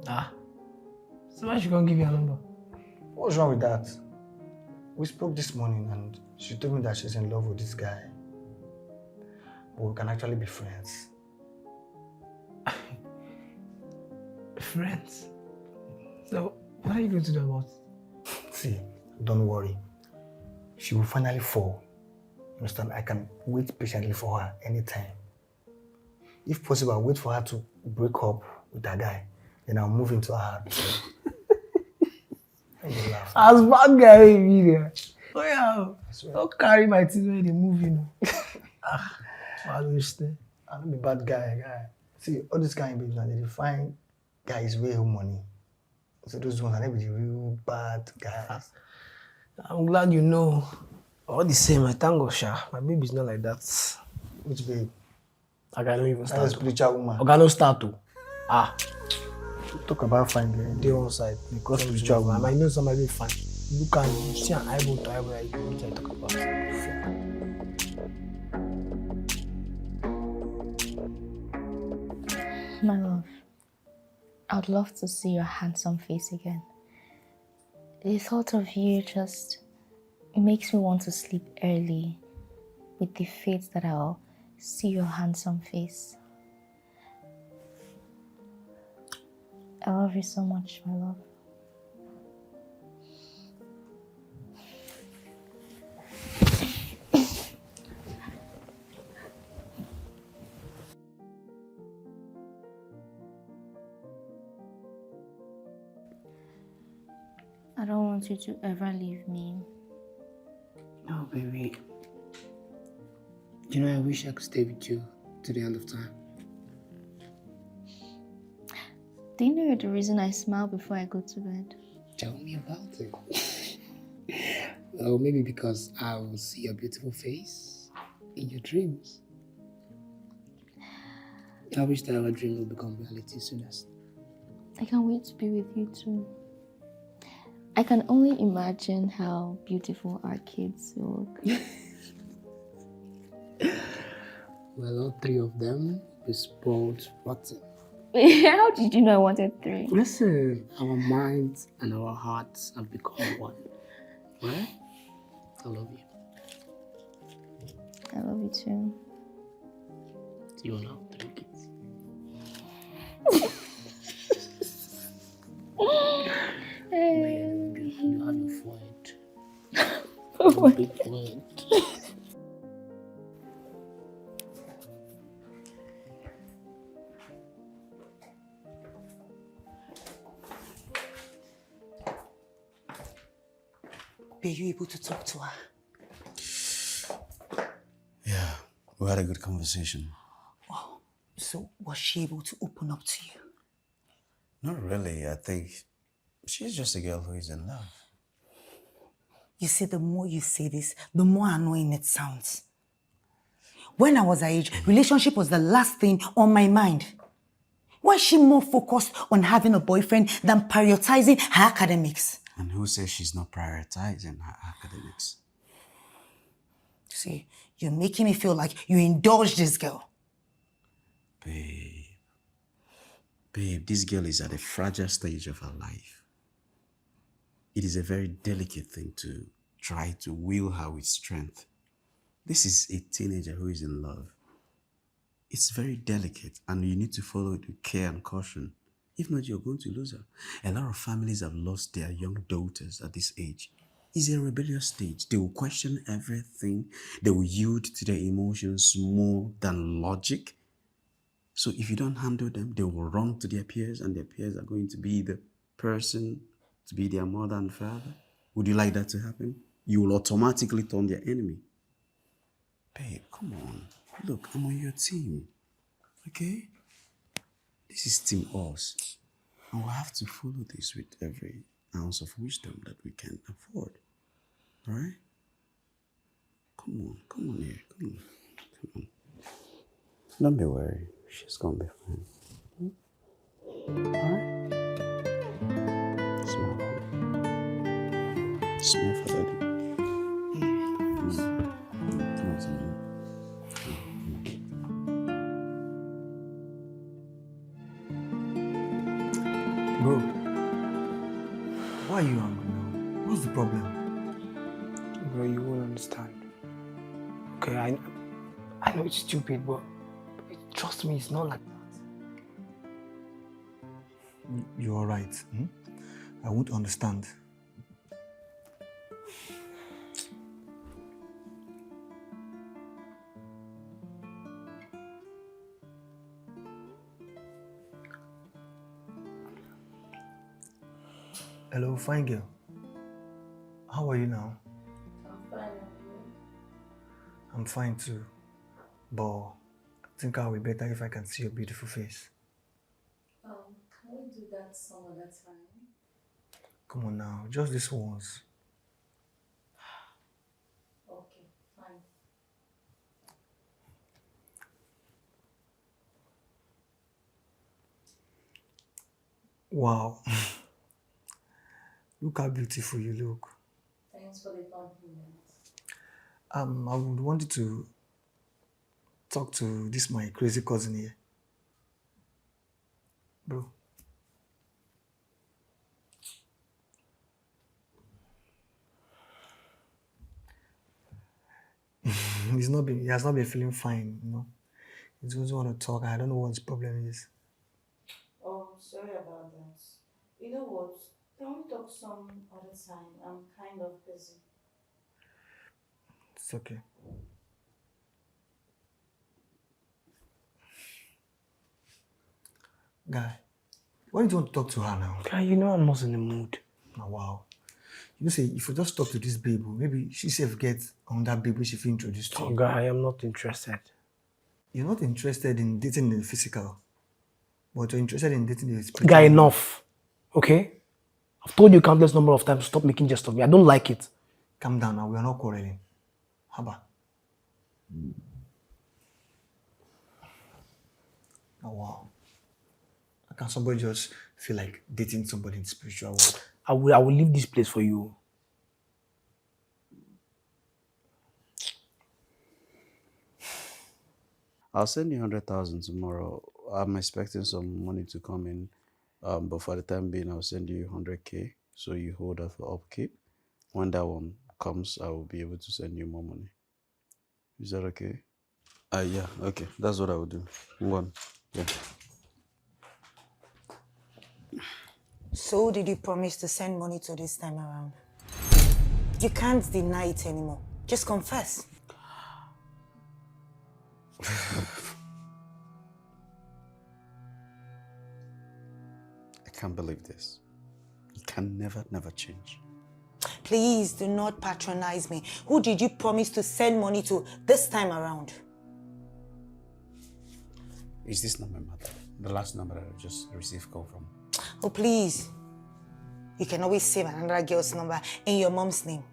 So why she gonna give you her number? What's wrong with that? We spoke this morning and she told me that she's in love with this guy. But we can actually be friends. Friends? So what are you going to do about it? See, don't worry. She will finally fall. You understand? I can wait patiently for her anytime. If possible, I'll wait for her to break up with that guy. Then I'll move into her heart. As bad guy in media. Oh yeah. Don't carry my teeth when they move, you know. I don't understand. I'm a bad guy. See, all these guys, babies, they find guys with real money. So those ones are never the real bad guys. I'm glad you know. All the same, I thank God, Sha. My baby's not like that. Which babe? I can't even start. That's a spiritual woman. I cannot start to. Talk about fine girl. They on side. Because spiritual woman. I know somebody fine. You can see an eyeball to eyeball like which I talk about. My love, I'd love to see your handsome face again. The thought of you just makes me want to sleep early with the faith that I'll see your handsome face. I love you so much, my love. I don't want you to ever leave me. No, baby. You know, I wish I could stay with you to the end of time. Do you know you're the reason I smile before I go to bed? Tell me about it. Well, maybe because I will see your beautiful face in your dreams. I wish that our dream will become reality soonest. I can't wait to be with you too. I can only imagine how beautiful our kids will look. Well, all three of them will spoiled rotten. How did you know I wanted 3? Listen, our minds and our hearts have become one. Right? I love you. I love you too. You will have 3 kids. You have your forehead. Your big forehead. Were you able to talk to her? Yeah, we had a good conversation. Oh, so was she able to open up to you? Not really. I think she's just a girl who is in love. You see, the more you say this, the more annoying it sounds. When I was her age, relationship was the last thing on my mind. Why is she more focused on having a boyfriend than prioritizing her academics? And who says she's not prioritizing her academics? See, you're making me feel like you indulge this girl. Babe, this girl is at a fragile stage of her life. It is a very delicate thing to try to will her with strength. This is a teenager who is in love. It's very delicate and you need to follow it with care and caution. If not, you're going to lose her. A lot of families have lost their young daughters at this age It's a rebellious stage. They will question everything. They will yield to their emotions more than logic. So if you don't handle them, they will run to their peers, and their peers are going to be the person to be their mother and father. Would you like that to happen? You will automatically turn their enemy. Babe, come on. Look, I'm on your team. Okay? This is Team Us. And we'll have to follow this with every ounce of wisdom that we can afford. Alright? Come on here. Come on. Don't be worried. She's gonna be fine. Alright? Small for daddy. Come on, son. Bro, why are you angry now? What's the problem? Bro, you won't understand. Okay, I know it's stupid, but trust me, it's not like that. You are right. I won't understand. Hello, fine girl. How are you now? I'm fine. I'm fine too. But I think I'll be better if I can see your beautiful face. Can we do that some other time? Come on now, just this once. Okay, fine. Wow. Look how beautiful you look. Thanks for the compliment. I would want you to talk to this my crazy cousin here. Bro. He has not been feeling fine, you know. He doesn't want to talk. I don't know what his problem is. Oh, sorry about that. You know what? Can we talk some other time? I'm kind of busy. It's okay. Guy, why don't you want to talk to her now? Guy, you know I'm not in the mood. Oh, wow. You know, say, if you just talk to this babe, maybe she self gets on that babe she feel introduced to. Oh, guy, I'm not interested. You're not interested in dating the physical, but you're interested in dating the spiritual. Guy, enough. Okay? I've told you countless number of times to stop making jest of me. I don't like it. Calm down now. We are not quarreling. Haba. Oh, wow. How can somebody just feel like dating somebody in the spiritual world? I will leave this place for you. I'll send you 100,000 tomorrow. I'm expecting some money to come in, but for the time being, I'll send you 100K. So you hold that for upkeep. When that one comes, I will be able to send you more money. Is that okay? Yeah, okay. That's what I will do. One, yeah. So did you promise to send money to this time around? You can't deny it anymore. Just confess. I can't believe this. It can never change. Please do not patronize me. Who did you promise to send money to this time around? Is this not my mother? The last number I just received call from. Oh, please. You can always save another girl's number in your mom's name.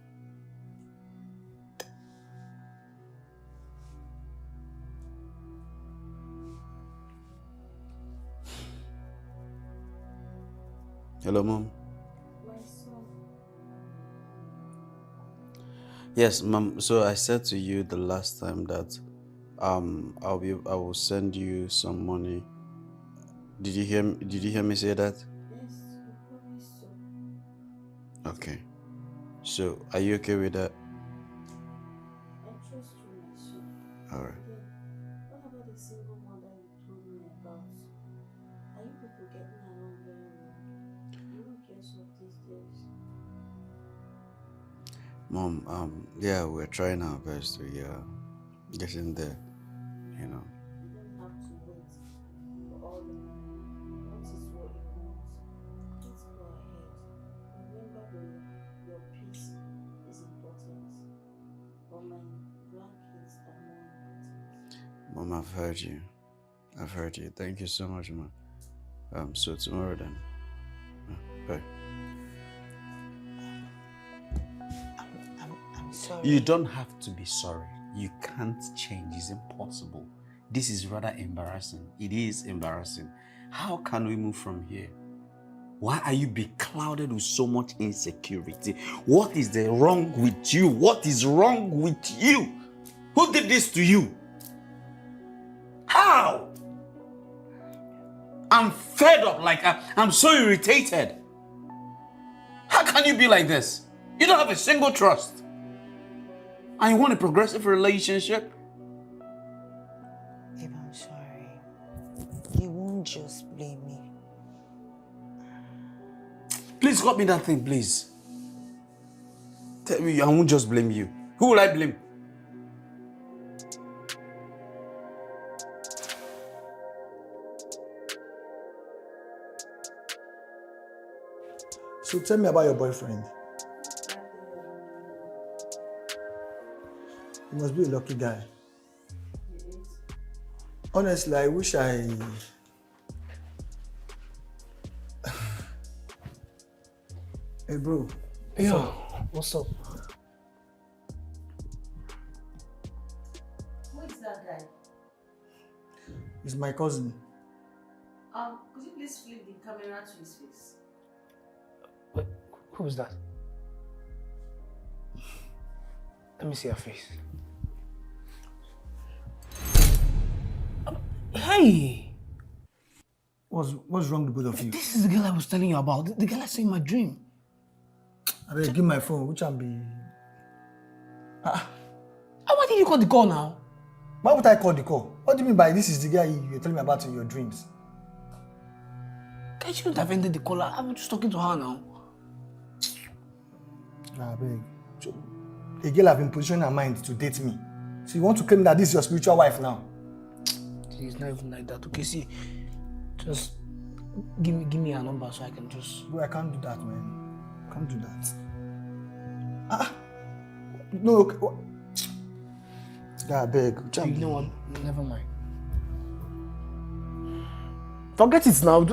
Hello, Mom. My son. Yes, Mom. So I said to you the last time that I will send you some money. Did you hear me say that? Yes, you promised to. Okay. So are you okay with that? I trust you, my son. All right. Then, what about the single mother you told me about? Are you people getting along very well? I'm not guess of these days. Mom, yeah, we're trying our best to get in there, you know. You don't have to wait for all the what is what you want. Let's go ahead. Remember your peace is important, but my grandkids are more important. Mom, I've heard you. I've heard you. Thank you so much, Mom. So tomorrow then. Bye. I'm sorry. You don't have to be sorry. You can't change. It's impossible. This is rather embarrassing. It is embarrassing. How can we move from here? Why are you beclouded with so much insecurity? What is wrong with you? What is wrong with you? Who did this to you? How? I'm fed up, like I'm so irritated. How can you be like this? You don't have a single trust. And you want a progressive relationship? Babe, I'm sorry. You won't just blame me. Please cut me that thing, please. Tell me, I won't just blame you. Who will I blame? So tell me about your boyfriend. He must be a lucky guy. Honestly, I wish I... Hey bro. Yo, what's up? Who is that guy? He's my cousin. Could you please flip the camera to his face? Wait, who's that? Let me see her face. Hey! What's wrong with both of you? This is the girl I was telling you about. The girl I saw in my dream. I better give my phone, which can be... Why did you call the call now? Why would I call the call? What do you mean by this is the guy you're telling me about in your dreams? I shouldn't have ended the call. I'm just talking to her now. Nah, beg. A girl have been positioning her mind to date me. So you want to claim that this is your spiritual wife now? It's not even like that. Okay, see, just give me her number so I can just... Bro, I can't do that, man. I can't do that. No, okay. God, beg. You know what? Never mind. Forget it now.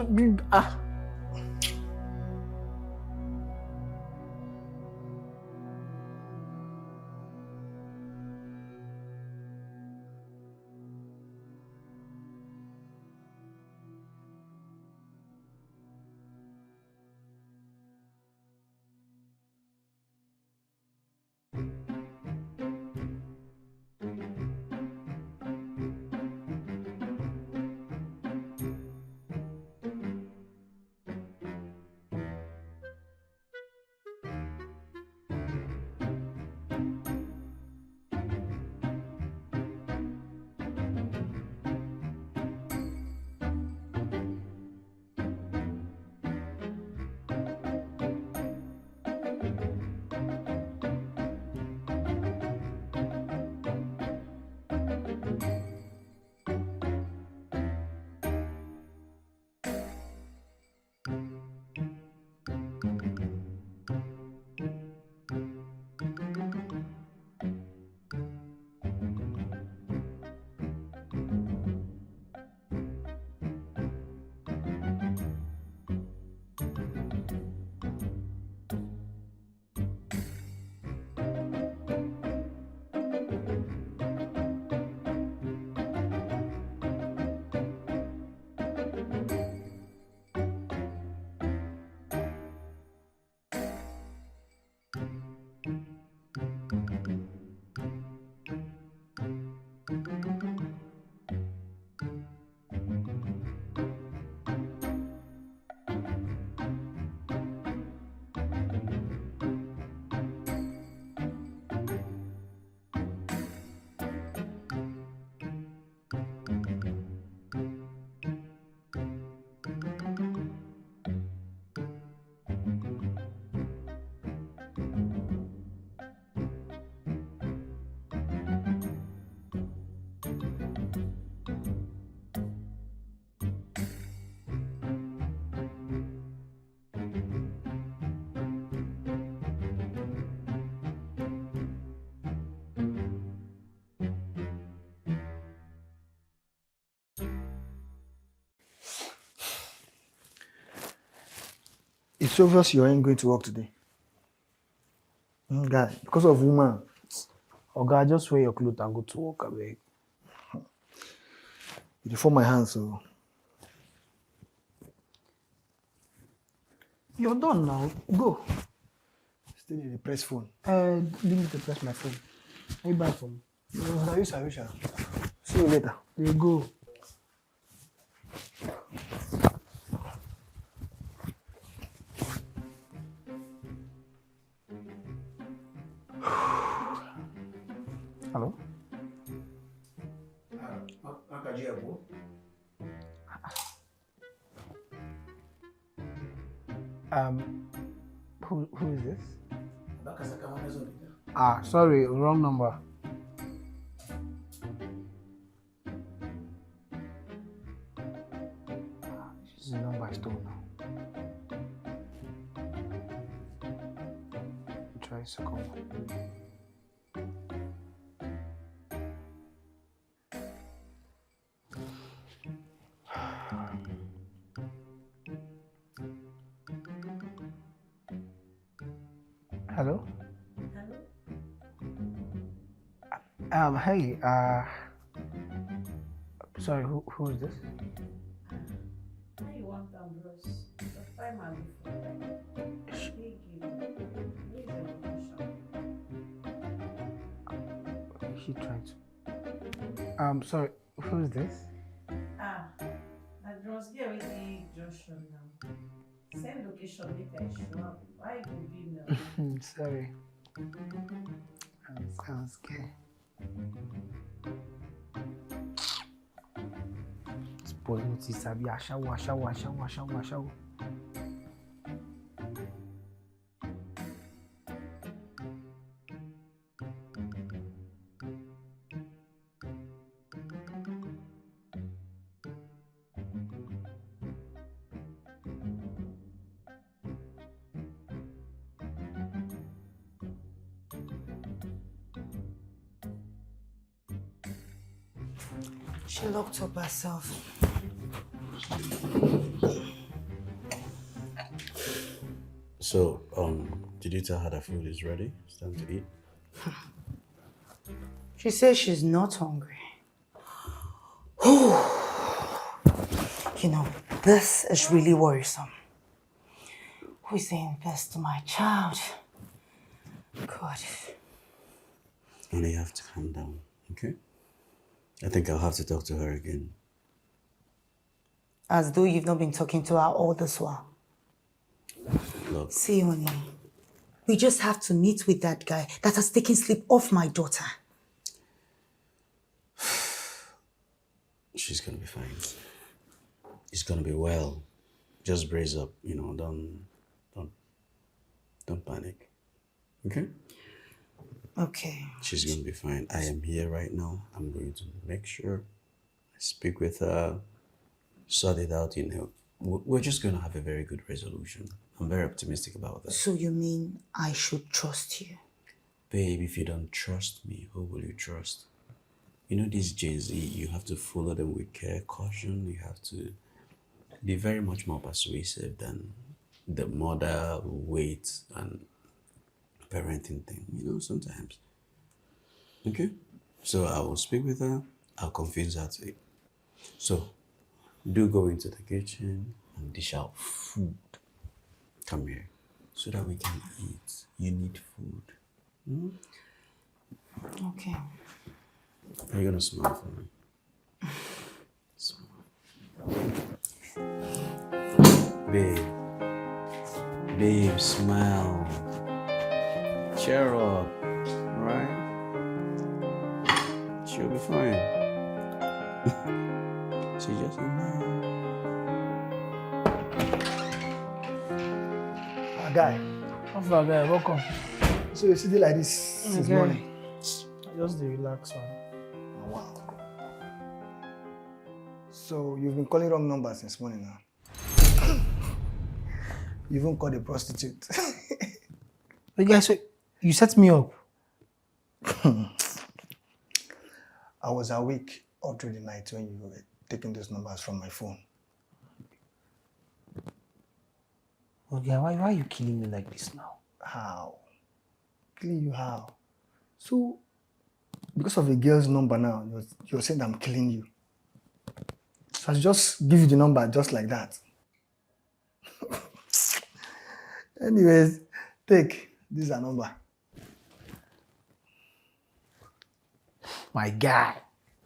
It's obvious you ain't going to work today. Guy, because of woman. Oga, just wear your clothes and go to work, abeg. You dey form my hands, so. You're done now. Go. Still need the press phone. Leave me to press my phone. How you buy phone? I wish. See you later. There you go. Hello? Who is this? Sorry, wrong number. This is the number I stole now. Try second. Hello? Hey, sorry, who is this? Now you want Ambrose. The time I'll be for Big you. Where's the location? She tried to. Sorry, who is this? Adros, get with the junction now. Send location, make I show up. Why go be now? Sorry. I'm scared. Spoil notice, Sabi. Ashawo. She locked up herself. So, did you tell her that food is ready? It's time to eat? She says she's not hungry. You know, this is really worrisome. Who is saying this to my child? God. Honey, you have to calm down, okay? I think I'll have to talk to her again. As though you've not been talking to her all this while. Look. See, honey, we just have to meet with that guy that has taken sleep off my daughter. She's gonna be fine. It's gonna be well. Just brace up, don't panic. Okay? Okay. She's gonna be fine. I am here right now. I'm going to make sure I speak with her, sort it out, We're just gonna have a very good resolution. I'm very optimistic about that. So you mean I should trust you? Babe, if you don't trust me, who will you trust? This Jay-Z, you have to follow them with care, caution. You have to be very much more persuasive than the mother, weight, and parenting thing, sometimes. Okay? So I will speak with her. I'll convince her to eat. So, do go into the kitchen and dish out food. Come here. So that we can eat. You need food. Okay. Are you gonna smile for me? Smile. Babe, smile. Cheer up, right? She'll be fine. She just smile. Guy. How guy? Welcome. So you sit like this since morning? I just relax, man. Oh, wow. So you've been calling wrong numbers since morning now. You even called a prostitute. Hey guys, you set me up. I was awake all through the night when you were taking those numbers from my phone. Okay, why are you killing me like this now? How? Killing you how? So, because of a girl's number now, you're saying I'm killing you. So I just give you the number just like that. Anyways, take this is a number. My guy.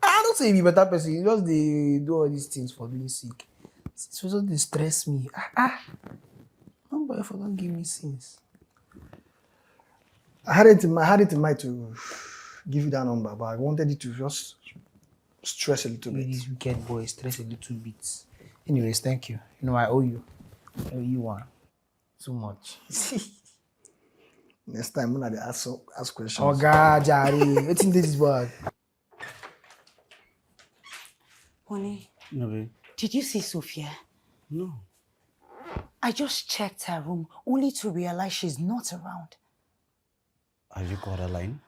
I don't say you be better person. You just they do all these things for being sick. It was just they stress me. Number if I don't give me sins. I had it in mind to give you that number, but I wanted you to just stress a little bit. These wicked boys stress a little bit. Anyways, thank you. You know I owe you. I owe you one. Too much. Next time, when I ask questions. Oh God, Jari, what's in this bag? Honey, No, babe. did you see Sophia? No. I just checked her room only to realize she's not around. Have you called her line?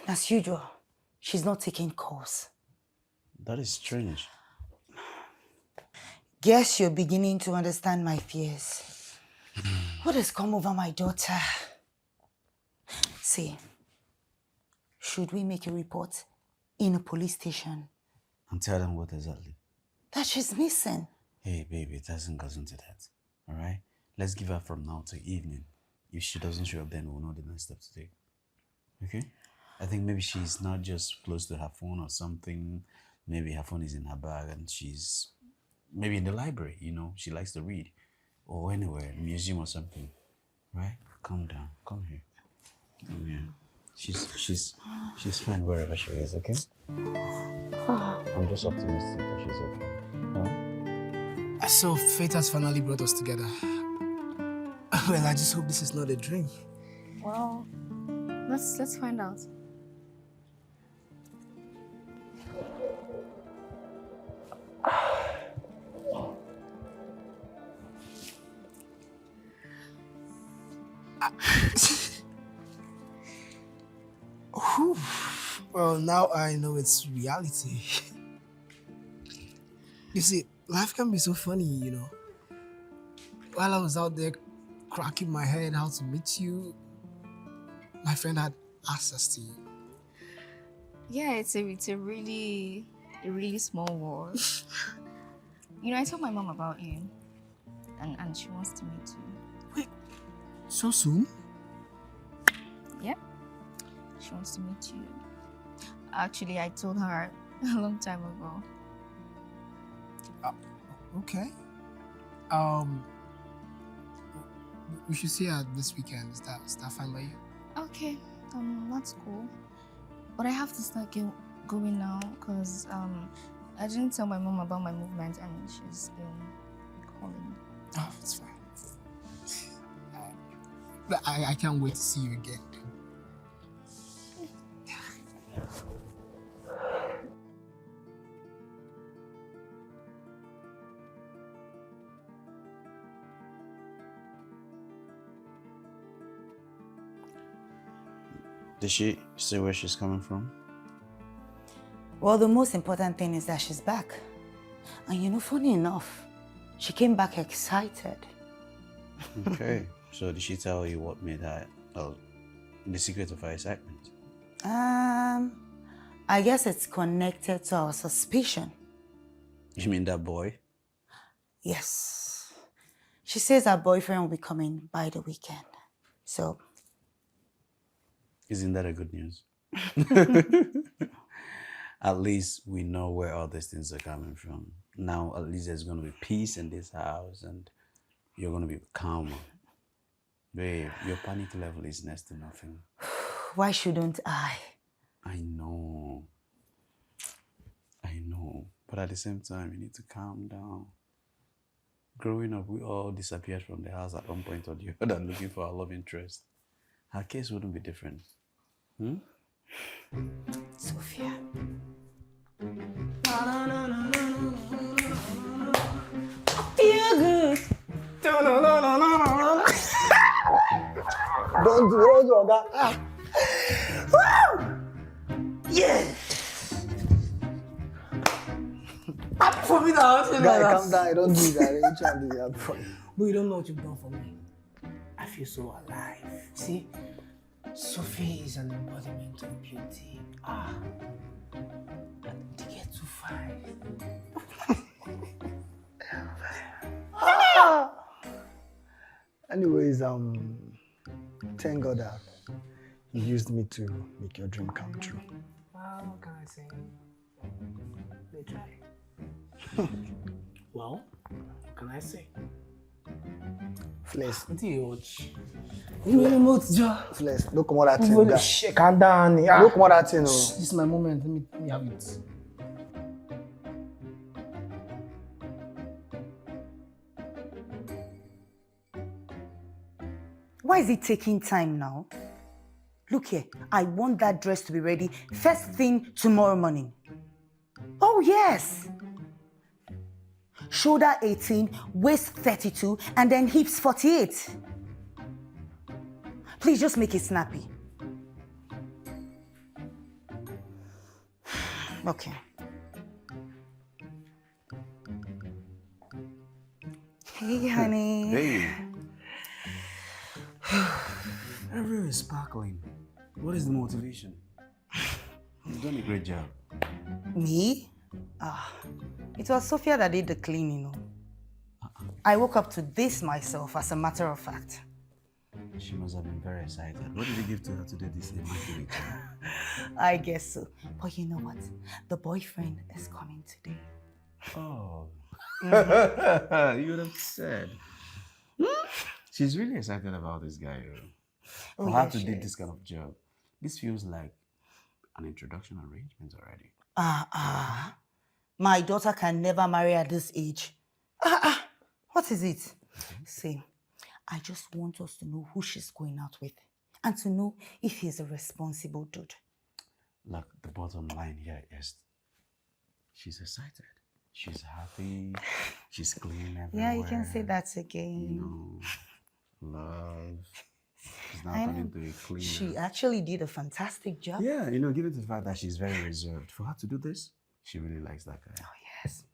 As usual, she's not taking calls. That is strange. Guess you're beginning to understand my fears. What has come over my daughter? See, should we make a report in a police station? And tell them what exactly. That she's missing. Hey, baby, it hasn't gotten to that. All right? Let's give her from now till evening. If she doesn't show up, then we'll know the next step to take. Okay? I think maybe she's not just close to her phone or something. Maybe her phone is in her bag and she's maybe in the library, you know. She likes to read. Or anywhere, museum or something. Right? Calm down. Come here. Yeah. She's fine wherever she is, okay? I'm just optimistic that she's okay. Huh? So fate has finally brought us together. Well, I just hope this is not a dream. Well, let's find out. Well, now I know it's reality. You see, life can be so funny, you know. While I was out there cracking my head how to meet you, my friend had access to you. Yeah, it's a really small world. You know, I told my mom about you, and she wants to meet you. Wait, so soon? Yeah, she wants to meet you. Actually, I told her a long time ago. Okay. We should see her this weekend. Is that fine by you? Okay, that's cool. But I have to start going now because I didn't tell my mom about my movement and she's been calling. Oh, it's fine. I can't wait to see you again. Did she say where she's coming from? Well, the most important thing is that she's back. And you know, funny enough, she came back excited. Okay. So did she tell you what made her, the secret of her excitement? I guess it's connected to our suspicion. You mean that boy? Yes. She says her boyfriend will be coming by the weekend. So... Isn't that a good news? At least we know where all these things are coming from. Now, at least there's going to be peace in this house and you're going to be calmer. Babe, your panic level is next to nothing. Why shouldn't I? I know. But at the same time, you need to calm down. Growing up, we all disappeared from the house at one point or the other looking for our love interest. Her case wouldn't be different. Sophia. Feel good. Don't do that. Yeah. Happy for me now. Guy, calm down. Don't do that. You try to do that. But you don't know what you've done for me. I feel so alive. See, Sophia is an embodiment of beauty. To get too fine. Anyways, thank God that you used me to make your dream come true. What can I say? They try. Well, what can I say? Flex. What do you watch? You really know it's just. Flex, don't come on that thing, guy. Shit, calm down. Don't come on that thing, This is my moment. Let me have it. Why is it taking time now? Look here, I want that dress to be ready first thing tomorrow morning. Oh yes! Shoulder 18, waist 32, and then hips 48. Please just make it snappy. Okay. Hey, honey. Hey. Everywhere is sparkling. What is the motivation? You've done a great job. Me? It was Sophia that did the cleaning. I woke up to this myself, as a matter of fact. She must have been very excited. What did you give to her to do this immaculate job? I guess so. But you know what? The boyfriend is coming today. Oh. You would have said. She's really excited about this guy. For her to do this kind of job. This feels like an introduction arrangement already. My daughter can never marry at this age. What is it? See, I just want us to know who she's going out with and to know if he's a responsible dude. Look, the bottom line here is she's excited. She's happy. She's clean everywhere. Yeah, you can say that again. You know, love. She's now turned into a cleaner. She actually did a fantastic job. Yeah, you know, given the fact that she's very reserved, for her to do this, she really likes that guy. Oh, yes.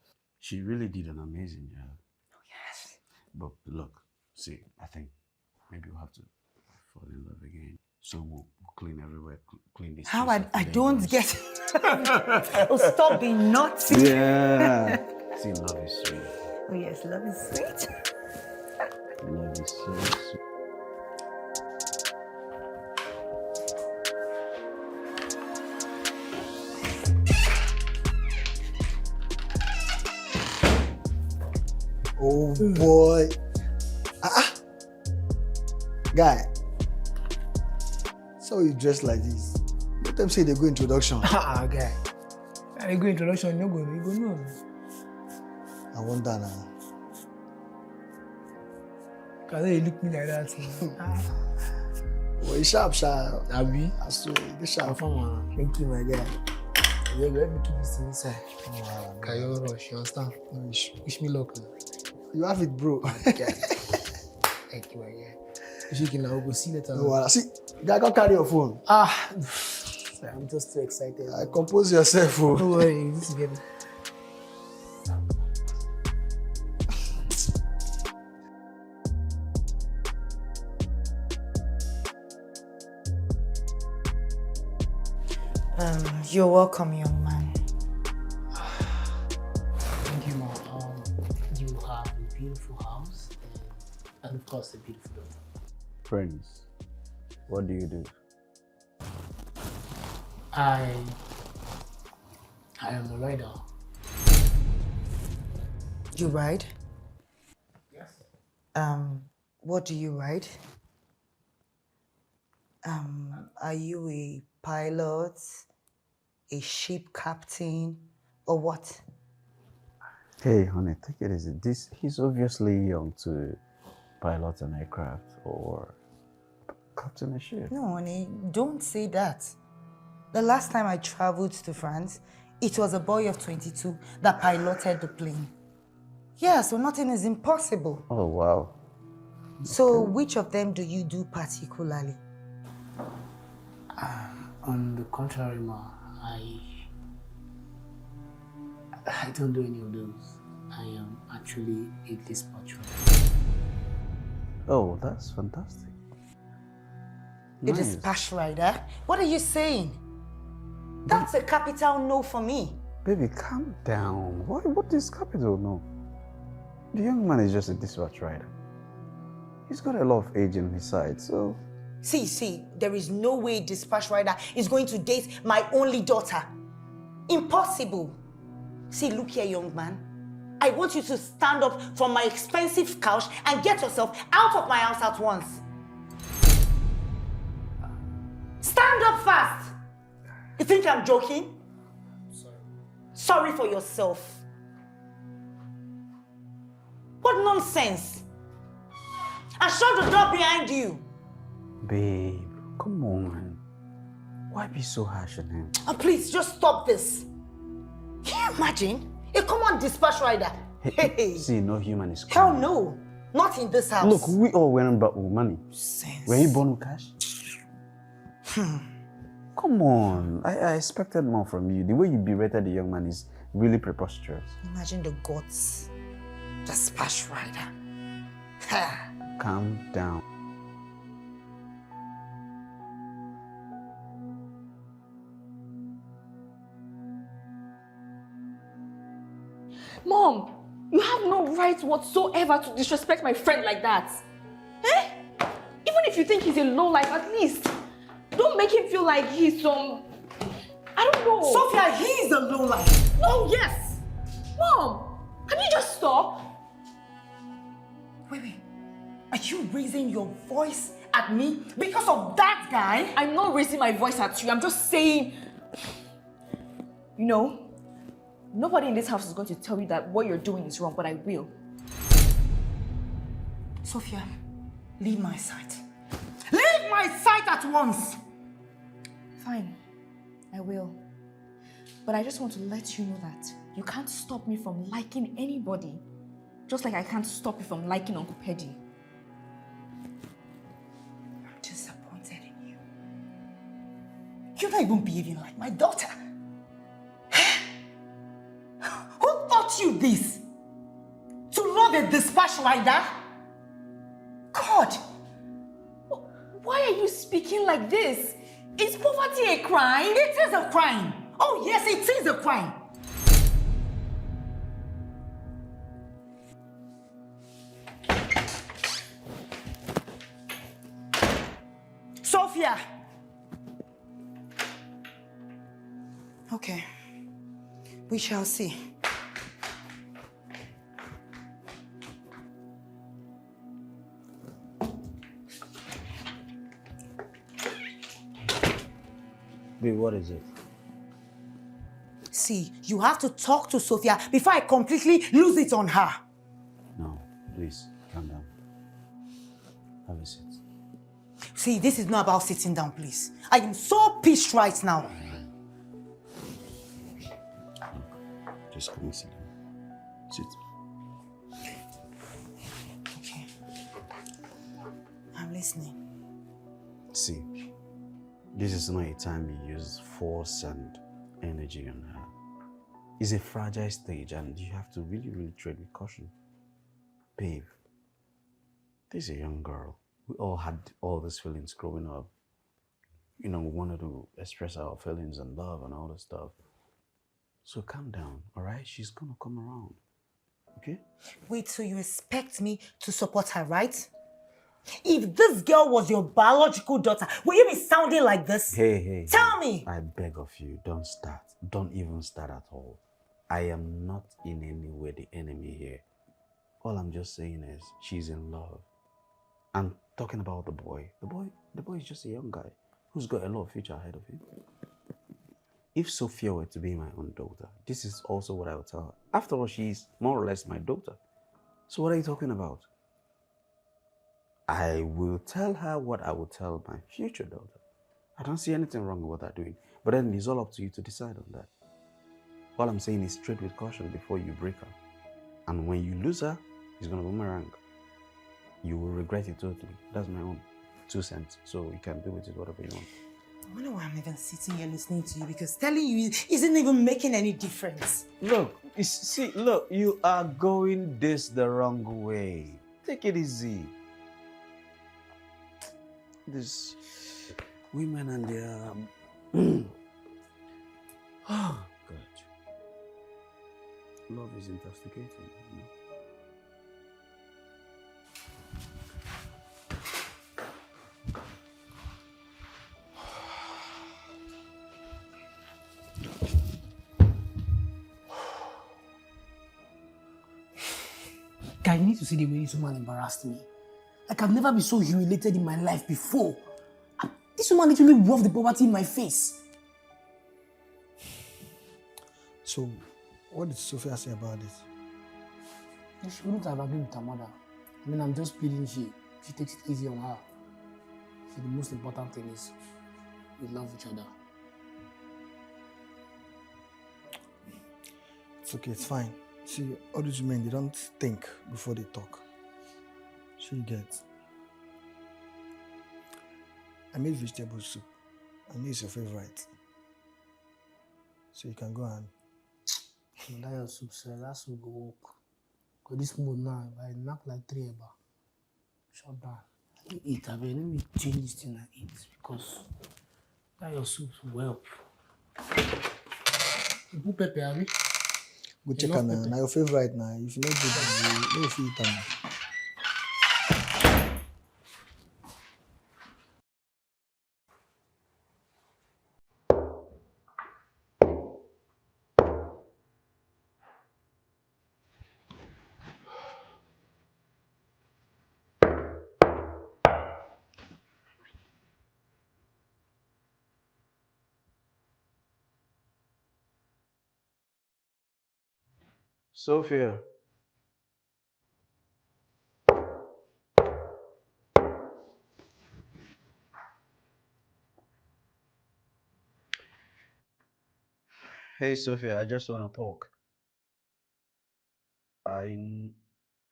She really did an amazing job. Oh, yes. But look, see, I think maybe we'll have to fall in love again. So we'll clean everywhere, clean this. How I don't get it. Oh, stop being naughty. Yeah. See, love is sweet. Oh, yes, love is sweet. Love is so sweet. Oh boy. Guy. So you dress like this. Let them say they go introduction. Guy. I go introduction, you go no. I wonder now. Cause they look me like that. Well, you sharp. Abi? I swear, you sharp. Thank you, my guy. You let me keep this inside. Can you rush? You understand? Wish me luck. You have it, bro. Okay. Thank you, my guy. You can now go see later. No, see, guy, go carry your phone. I'm just too excited. Compose yourself, bro. Don't worry, you need to get it. You're welcome, young man. Thank you, Mom. You have a beautiful house and of course a beautiful daughter. Friends, what do you do? I am a rider. You ride? Yes. What do you ride? Are you a pilot, a ship captain, or what? Hey, honey, take it easy. He's obviously young to pilot an aircraft or captain a ship. No, honey, don't say that. The last time I traveled to France, it was a boy of 22 that piloted the plane. Yeah, so nothing is impossible. Oh, wow. So which of them do you do particularly? On the contrary, Ma, I don't do any of those. I am actually a dispatcher. Oh, that's fantastic. The Nice. dispatch rider? What are you saying? That's a capital no for me. Baby, calm down. What is capital no? The young man is just a dispatch rider. He's got a lot of age on his side, so... See, there is no way dispatch rider is going to date my only daughter. Impossible. See, look here, young man. I want you to stand up from my expensive couch and get yourself out of my house at once. Stand up fast. You think I'm joking? Sorry for yourself. What nonsense. And shut the door behind you. Babe, come on. Why be so harsh on him? Oh, please, just stop this. Can you imagine? A common dispatch rider. Hey. See, no human is Hell common. no. Not in this house. Look, we all went about with money. Sense. Were you born with cash? Come on. I expected more from you. The way you berated the young man is really preposterous. Imagine the guts. Dispatch rider. Calm down. Mom, you have no right whatsoever to disrespect my friend like that. Eh? Even if you think he's a lowlife, at least don't make him feel like he's some... I don't know. Sophia, he's a lowlife. Oh, yes. Mom, can you just stop? Wait. Are you raising your voice at me because of that guy? I'm not raising my voice at you. I'm just saying... You know, nobody in this house is going to tell you that what you're doing is wrong, but I will. Sophia, leave my sight. Leave my sight at once! Fine, I will. But I just want to let you know that you can't stop me from liking anybody, just like I can't stop you from liking Uncle Petty. I'm disappointed in you. You're not even behaving like my daughter. Who taught you this? To love a dispatch rider? God! Why are you speaking like this? Is poverty a crime? It is a crime. Oh yes, it is a crime. Sophia! Okay. We shall see. Babe, what is it? See, you have to talk to Sophia before I completely lose it on her. No, please, calm down. Have a seat. See, this is not about sitting down, please. I am so pissed right now. Just come and sit down. Sit. Okay. I'm listening. See, this is not a time you use force and energy on her. It's a fragile stage and you have to really tread with caution. Babe, this is a young girl. We all had all these feelings growing up. You know, we wanted to express our feelings and love and all that stuff. So calm down, all right? She's gonna come around, okay? Wait, so you expect me to support her, right? If this girl was your biological daughter, will you be sounding like this? Hey. Tell me! I beg of you, don't start. Don't even start at all. I am not in any way the enemy here. All I'm just saying is she's in love. I'm talking about the boy. The boy is just a young guy who's got a lot of future ahead of him. If Sophia were to be my own daughter, this is also what I would tell her. After all, she's more or less my daughter. So what are you talking about? I will tell her what I will tell my future daughter. I don't see anything wrong with what they're doing. But then it's all up to you to decide on that. All I'm saying is tread with caution before you break her. And when you lose her, it's going to boomerang. You will regret it totally. That's my own 2 cents. So you can do with it whatever you want. I wonder why I'm even sitting here listening to you, because telling you isn't even making any difference. Look, you are going this the wrong way. Take it easy. These women and their oh God. Love is intoxicating, you know. I need to see the way this woman embarrassed me. Like, I've never been so humiliated in my life before. This woman literally rubbed the poverty in my face. So, what did Sophia say about this? She wouldn't have agreed with her mother. I mean, I'm just pleading she takes it easy on her. See, the most important thing is we love each other. It's okay, it's fine. See, all these women, they don't think before they talk. So you get. I made vegetable soup. I know it's your favorite. So you can go and... That your soup, sir. That soup go work. Because this mood now, if I knock like 3 eba, shut down. Let me eat, let me change this thing and eat. Because that your soup will help. You put pepper, have you? Go check her now. Now your favorite now. If you don't do that, you don't feel it now. Sophia. Hey, Sophia, I just want to talk. I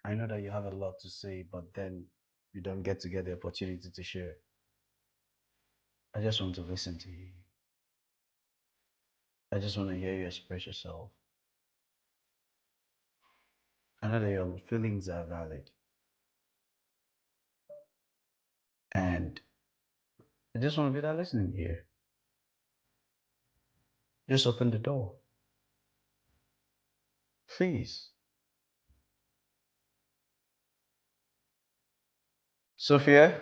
know that you have a lot to say, but then you don't get to get the opportunity to share. I just want to listen to you. I just want to hear you express yourself. I know that your feelings are valid. And I just want to be that listening ear. Just open the door. Please. Sophia?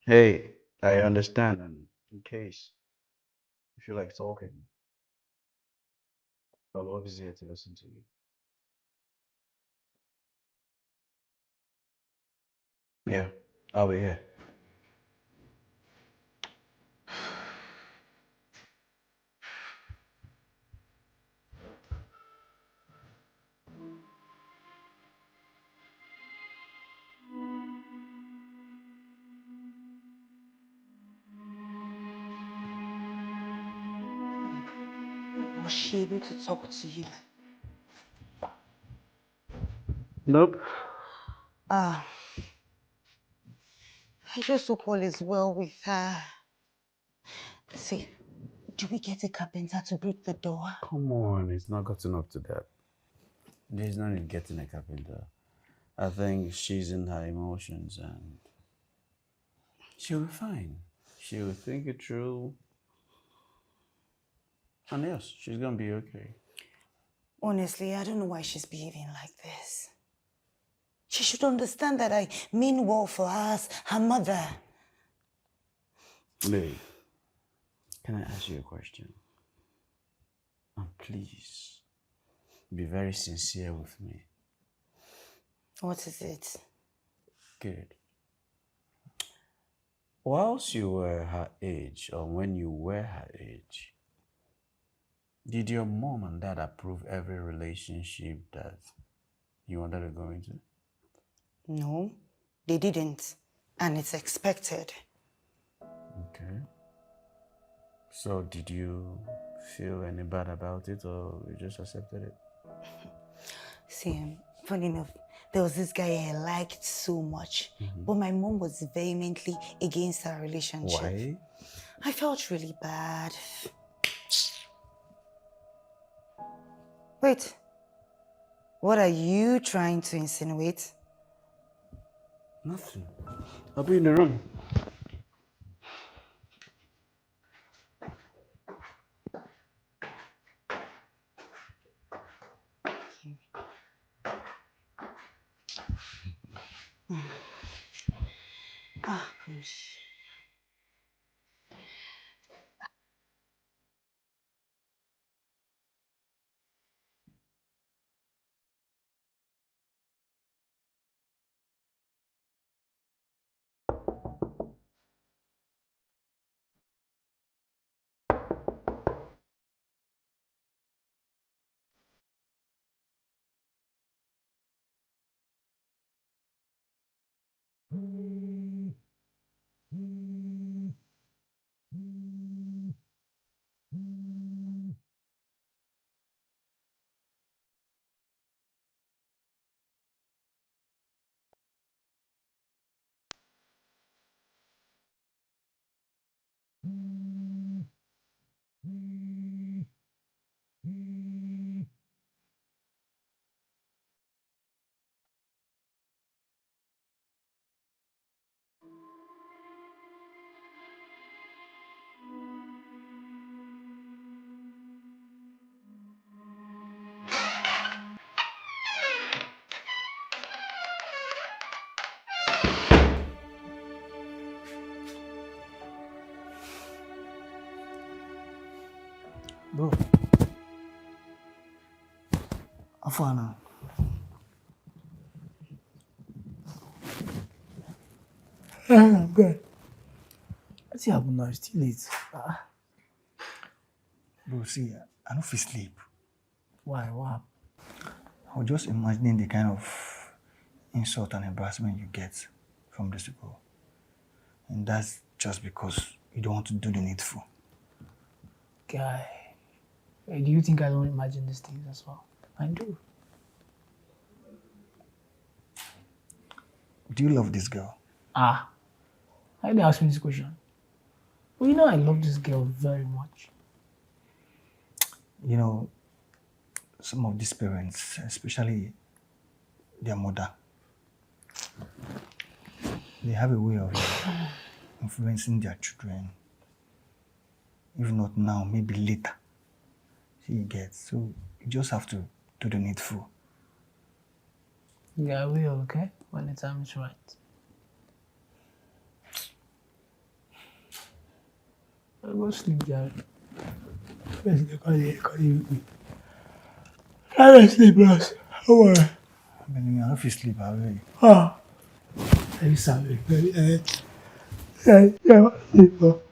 Hey, I understand, and in case you feel like talking, I'm always here to listen to you. Yeah, I'll be here. Was she able to talk to you? Nope. I just hope all is well with her. See, do we get a carpenter to break the door? Come on, it's not gotten up to that. There's no need getting a carpenter. I think she's in her emotions and she'll be fine. She'll think it through. And yes, she's gonna be okay. Honestly, I don't know why she's behaving like this. She should understand that I mean well for her as her mother. Lily, can I ask you a question? And please, be very sincere with me. What is it? Good. Whilst you were her age, or when you were her age, did your mom and dad approve every relationship that you wanted to go into? No, they didn't. And it's expected. Okay. So did you feel any bad about it, or you just accepted it? See, funny enough, there was this guy I liked so much, but my mom was vehemently against our relationship. Why? I felt really bad. Wait, What are you trying to insinuate? Nothing. I'll be in the room. Ah, gosh. Bro. Afana. I'm good. What's happening now? It's still late. Bro, see, I don't feel sleep. Why? What? I was just imagining the kind of insult and embarrassment you get from these people. And that's just because you don't want to do the needful. Guy, do you think I don't imagine these things as well? I do. Do you love this girl? Why did you ask me this question? Well, you know I love this girl very much. You know, some of these parents, especially their mother, they have a way of influencing their children. If not now, maybe later. See, you get. So you just have to do the needful. Yeah, I will, okay? When the time is right. I'll go sleep, Jared. Let's go with me. I don't sleep, Ross. Don't worry. I don't feel sleep already. Very sorry. Yeah, sleep, bro.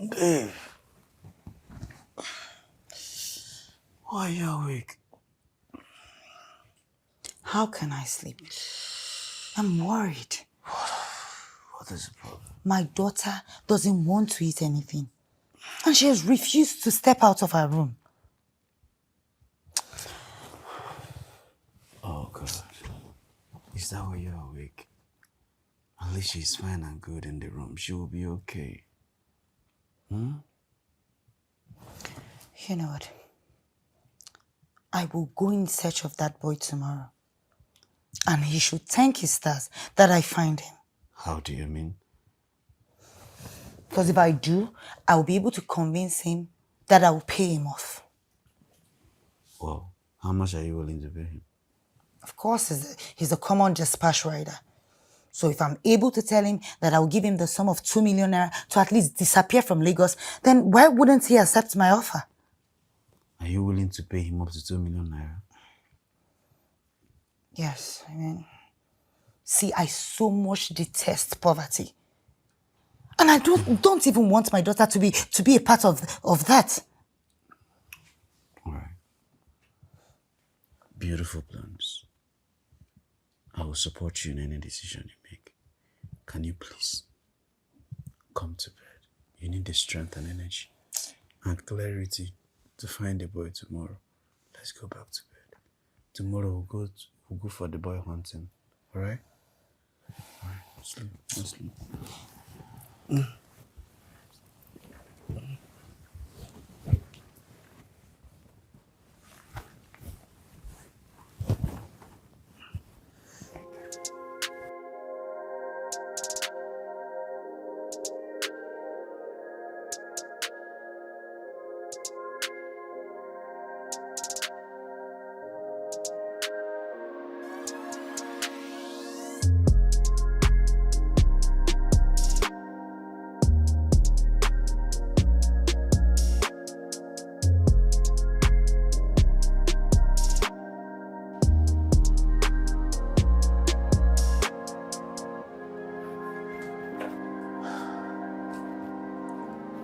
Dave, How can I sleep? I'm worried. What is the problem? My daughter doesn't want to eat anything. And she has refused to step out of her room. Oh, God. Is that why you're awake? At least she's fine and good in the room. She will be okay. Hmm? You know what? I will go in search of that boy tomorrow. And he should thank his stars that I find him. How do you mean? Because if I do, I will be able to convince him that I will pay him off. Well, how much are you willing to pay him? Of course, he's a common dispatch rider. So if I'm able to tell him that I will give him the sum of 2 million naira to at least disappear from Lagos, then why wouldn't he accept my offer? Are you willing to pay him up to 2 million naira? Yes, I mean, see, I so much detest poverty. And I don't even want my daughter to be a part of that. All right. Beautiful plans. I will support you in any decision you make. Can you please come to bed? You need the strength and energy and clarity to find the boy tomorrow. Let's go back to bed. Tomorrow we'll go for the boy hunting. All right? All right. Sleep. Let's sleep.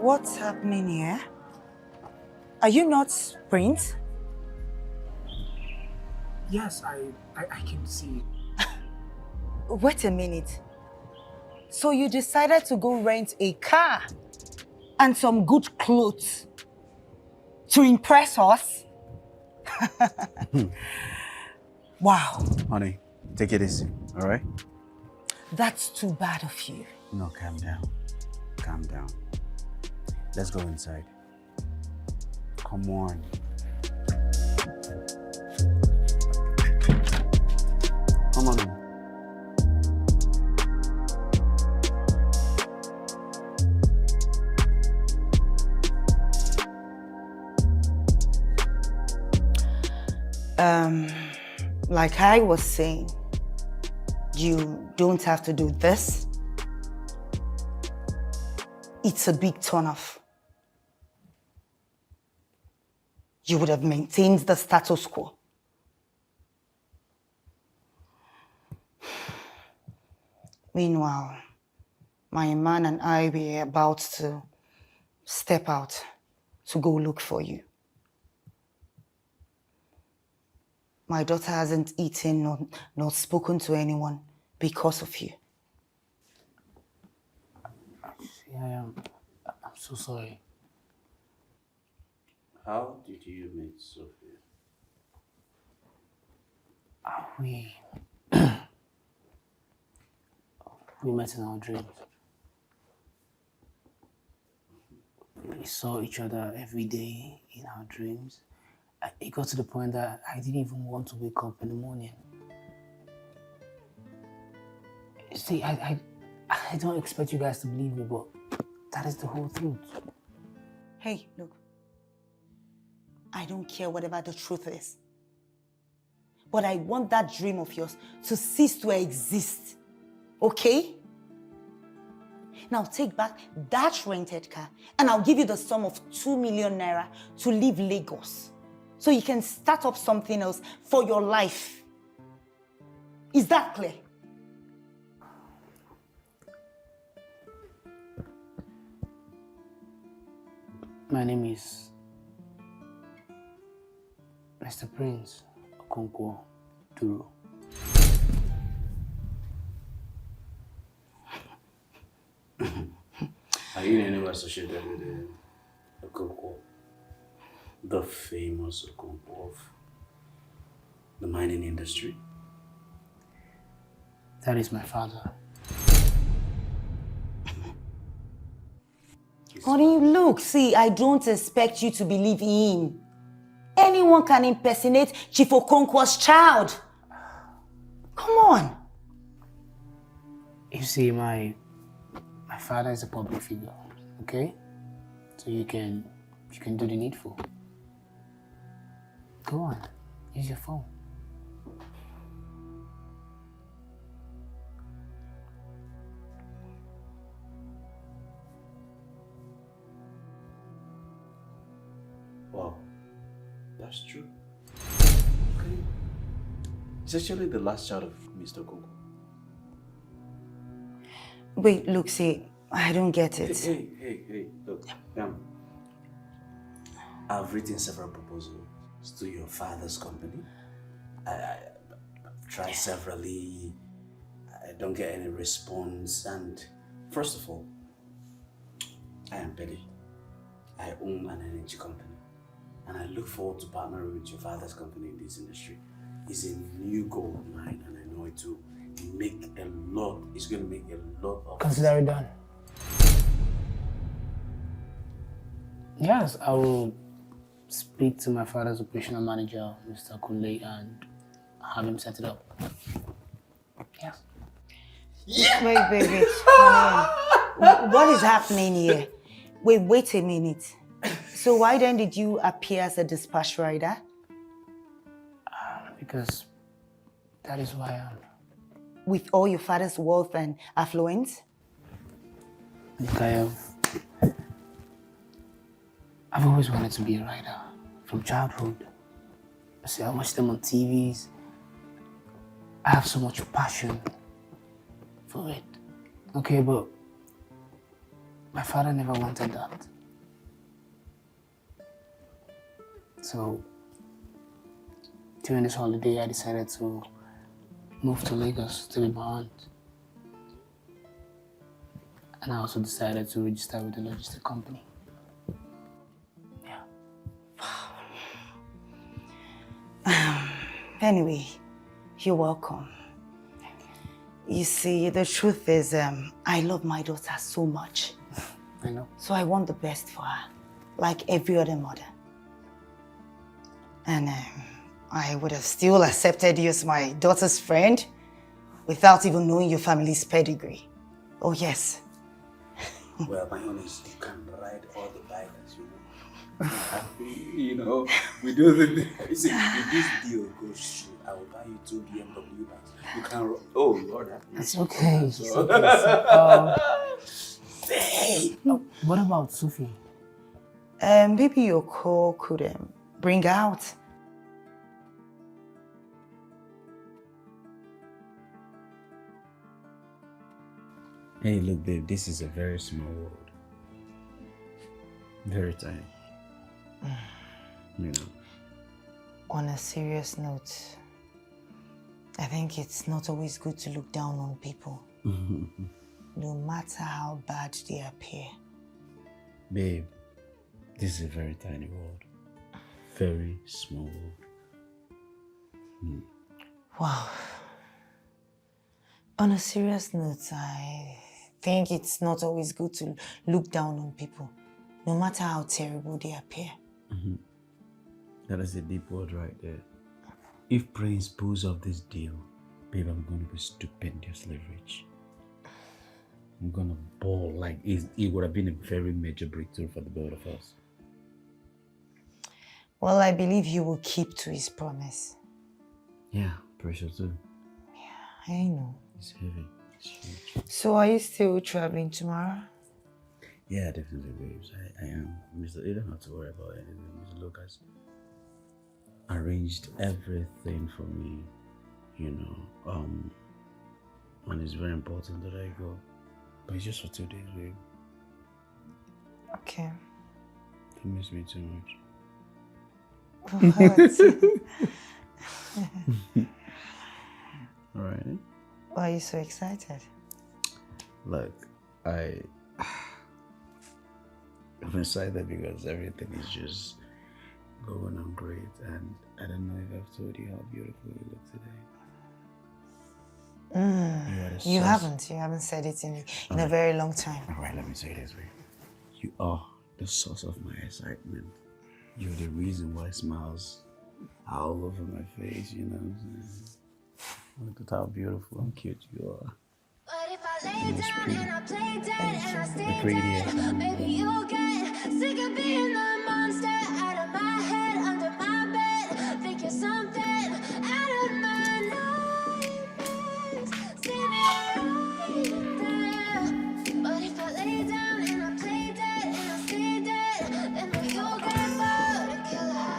What's happening here? Are you not Prince? Yes, I can see. Wait a minute. So you decided to go rent a car and some good clothes to impress us? Wow. Honey, take it easy, all right? That's too bad of you. No, calm down. Calm down. Let's go inside. Come on. Come on. Like I was saying, you don't have to do this. It's a big turn-off. You would have maintained the status quo. Meanwhile, my man and I were about to step out to go look for you. My daughter hasn't eaten nor spoken to anyone because of you. Yeah, I'm so sorry. How did you meet Sophia? We met in our dreams. We saw each other every day in our dreams. It got to the point that I didn't even want to wake up in the morning. See, I don't expect you guys to believe me, but that is the whole truth. Hey, look. I don't care whatever the truth is. But I want that dream of yours to cease to exist. Okay? Now take back that rented car and I'll give you the sum of 2 million naira to leave Lagos. So you can start up something else for your life. Is that clear? My name is Mr. Prince Okonkwo Duro. Are you in any way associated with the Okonkwo? The famous Okonkwo of the mining industry? That is my father. Honey, look, see, I don't expect you to believe him. Anyone can impersonate Chief Okonkwo's child. Come on. You see, my father is a public figure, okay? So you can do the needful. Go on, use your phone. Wow, that's true. Okay. It's actually the last child of Mr. Okonkwo. Wait, look, see, I don't get it. Hey, look, I've written several proposals to your father's company. I've tried severally. I don't get any response. And first of all, I am Petty. I own an energy company. And I look forward to partnering with your father's company in this industry. It's a new gold mine, and I know it will make a lot. It's going to make a lot of. Consider it done. Yes, I will speak to my father's operational manager, Mr. Kunle, and have him set it up. Yes. Yeah. Wait. Honey, what is happening here? Wait a minute. So why then did you appear as a dispatch rider? Because that is who I am. With all your father's wealth and affluence? Look, I've always wanted to be a writer from childhood. See, I watch them on TVs. I have so much passion for it. Okay, but my father never wanted that. So during this holiday, I decided to move to Lagos to be my aunt. And I also decided to register with the logistic company. Anyway, you're welcome. You see, the truth is, I love my daughter so much. I know. So I want the best for her, like every other mother. And I would have still accepted you as my daughter's friend without even knowing your family's pedigree. Oh, yes. Well, my honest, you can ride all the bikes, you know. We do the. See, if this deal goes through, I will buy you 2 BMW bikes. You can. Oh Lord, it's okay. It's okay. Hey. What about Sophia? Maybe your call could bring out. Hey, look, babe. This is a very small world. Very tiny. You know. On a serious note, I think it's not always good to look down on people, no matter how bad they appear. Babe, this is a very tiny world. Very small world. Wow. On a serious note, I think it's not always good to look down on people, no matter how terrible they appear. That is a deep word right there. If Prince pulls off this deal, babe, I'm going to be stupendously rich. I'm going to ball like it would have been a very major breakthrough for the both of us. Well, I believe he will keep to his promise. Yeah, pressure too. Yeah, I know. It's heavy. It's huge. So are you still traveling tomorrow? Yeah, definitely, babes. I am. You don't have to worry about anything. Mr. Lucas arranged everything for me, you know. And it's very important that I go. But it's just for 2 days, babe. Okay. You miss me too much. All right. Why are you so excited? Look, I'm excited because everything is just going on great, and I don't know if I've told you how beautiful you look today. You haven't said it in a very long time. All right, let me say it this way. You are the source of my excitement. You're the reason why smiles are all over my face, you know what I'm saying? Look at how beautiful and cute you are. But if I lay down and I play dead and I stay Pretty, dead, maybe you'll get sick of being the monster out of my head, under my bed. Think you're something out of my nightmares. See me right there. But if I lay down and I play dead and I stay dead, then maybe you'll get bored and kill her.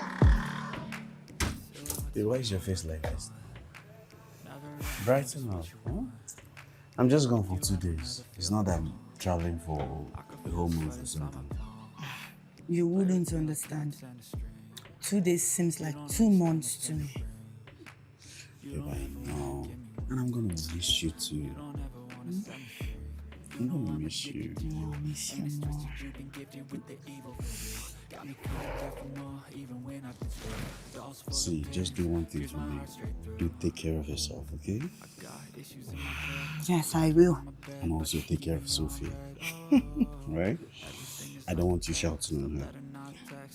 Dude, why is your face like this? Brighten up, huh? I'm just gone for 2 days. It's not that I'm traveling for a whole month or something. You wouldn't understand. 2 days seems like 2 months to me. Babe, I know. And I'm gonna miss you too. I'm gonna miss you. I'll miss you more. See, just do one thing for me. Do take care of yourself, okay? Yes, I will. And also take care of Sophia. Right? I don't want you shouting on her.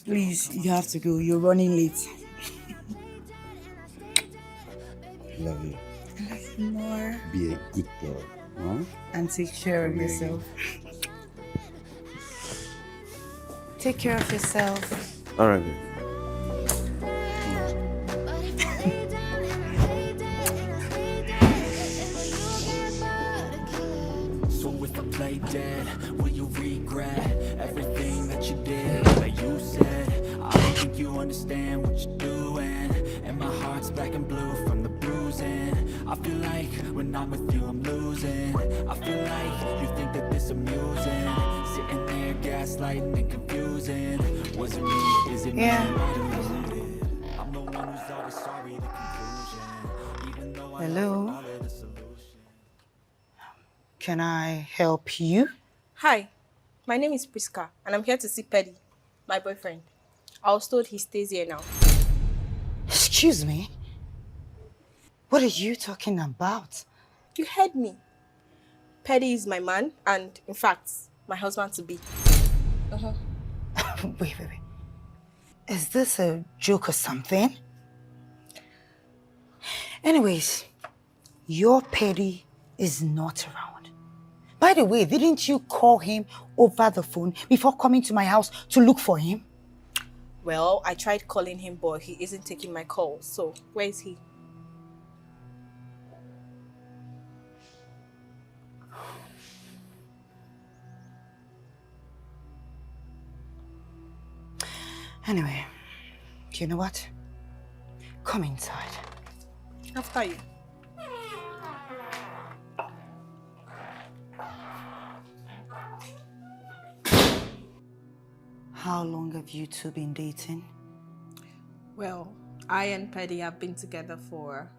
Please, you have to go. You're running late. Love you. Love you more. Be a good girl, huh? And take care of yourself. Take care of yourself. All right, babe. Play dead, will you regret everything that you did, that you said? I don't think you understand what you're doing, and my heart's black and blue from the bruising. I feel like when I'm with you I'm losing. I feel like you think that this amusing, sitting there gaslighting and confusing. Was it me? Is it me? I'm the one who's always sorry, the conclusion. Even though I Hello? Can I help you? Hi, my name is Prisca, and I'm here to see Petty, my boyfriend. I was told he stays here now. Excuse me? What are you talking about? You heard me. Petty is my man, and in fact, my husband-to-be. Wait. Is this a joke or something? Anyways, your Petty is not around. By the way, didn't you call him over the phone before coming to my house to look for him? Well, I tried calling him, but he isn't taking my call. So, where is he? Anyway, you know what? Come inside. After you. How long have you two been dating? Well, I and Petty have been together for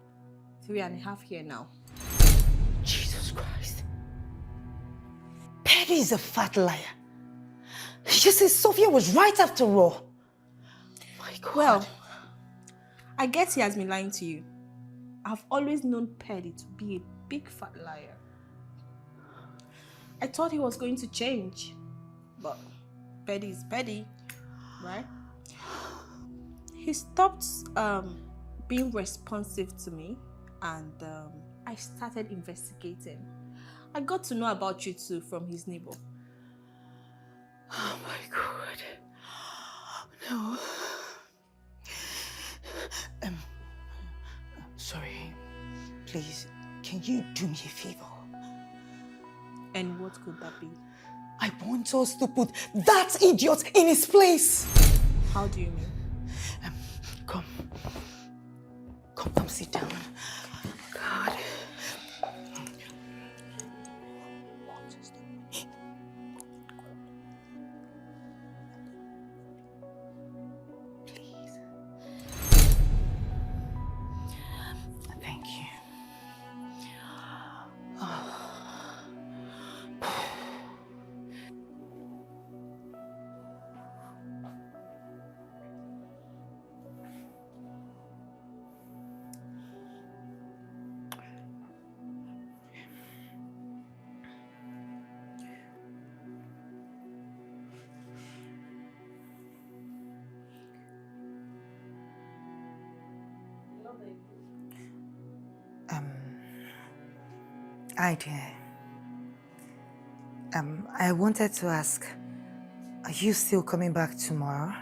3.5 years now. Jesus Christ. Petty is a fat liar. You see, Sophia was right after all. My God. Well, I guess he has been lying to you. I've always known Petty to be a big fat liar. I thought he was going to change, but Petty is Petty, right? He stopped being responsive to me, and I started investigating. I got to know about you too from his neighbor. Oh my God. No. Sorry. Please, can you do me a favor? And what could that be? I want us to put that idiot in his place. How do you mean? Come, sit down. God. Please. Thank you. Dear. I wanted to ask, are you still coming back tomorrow?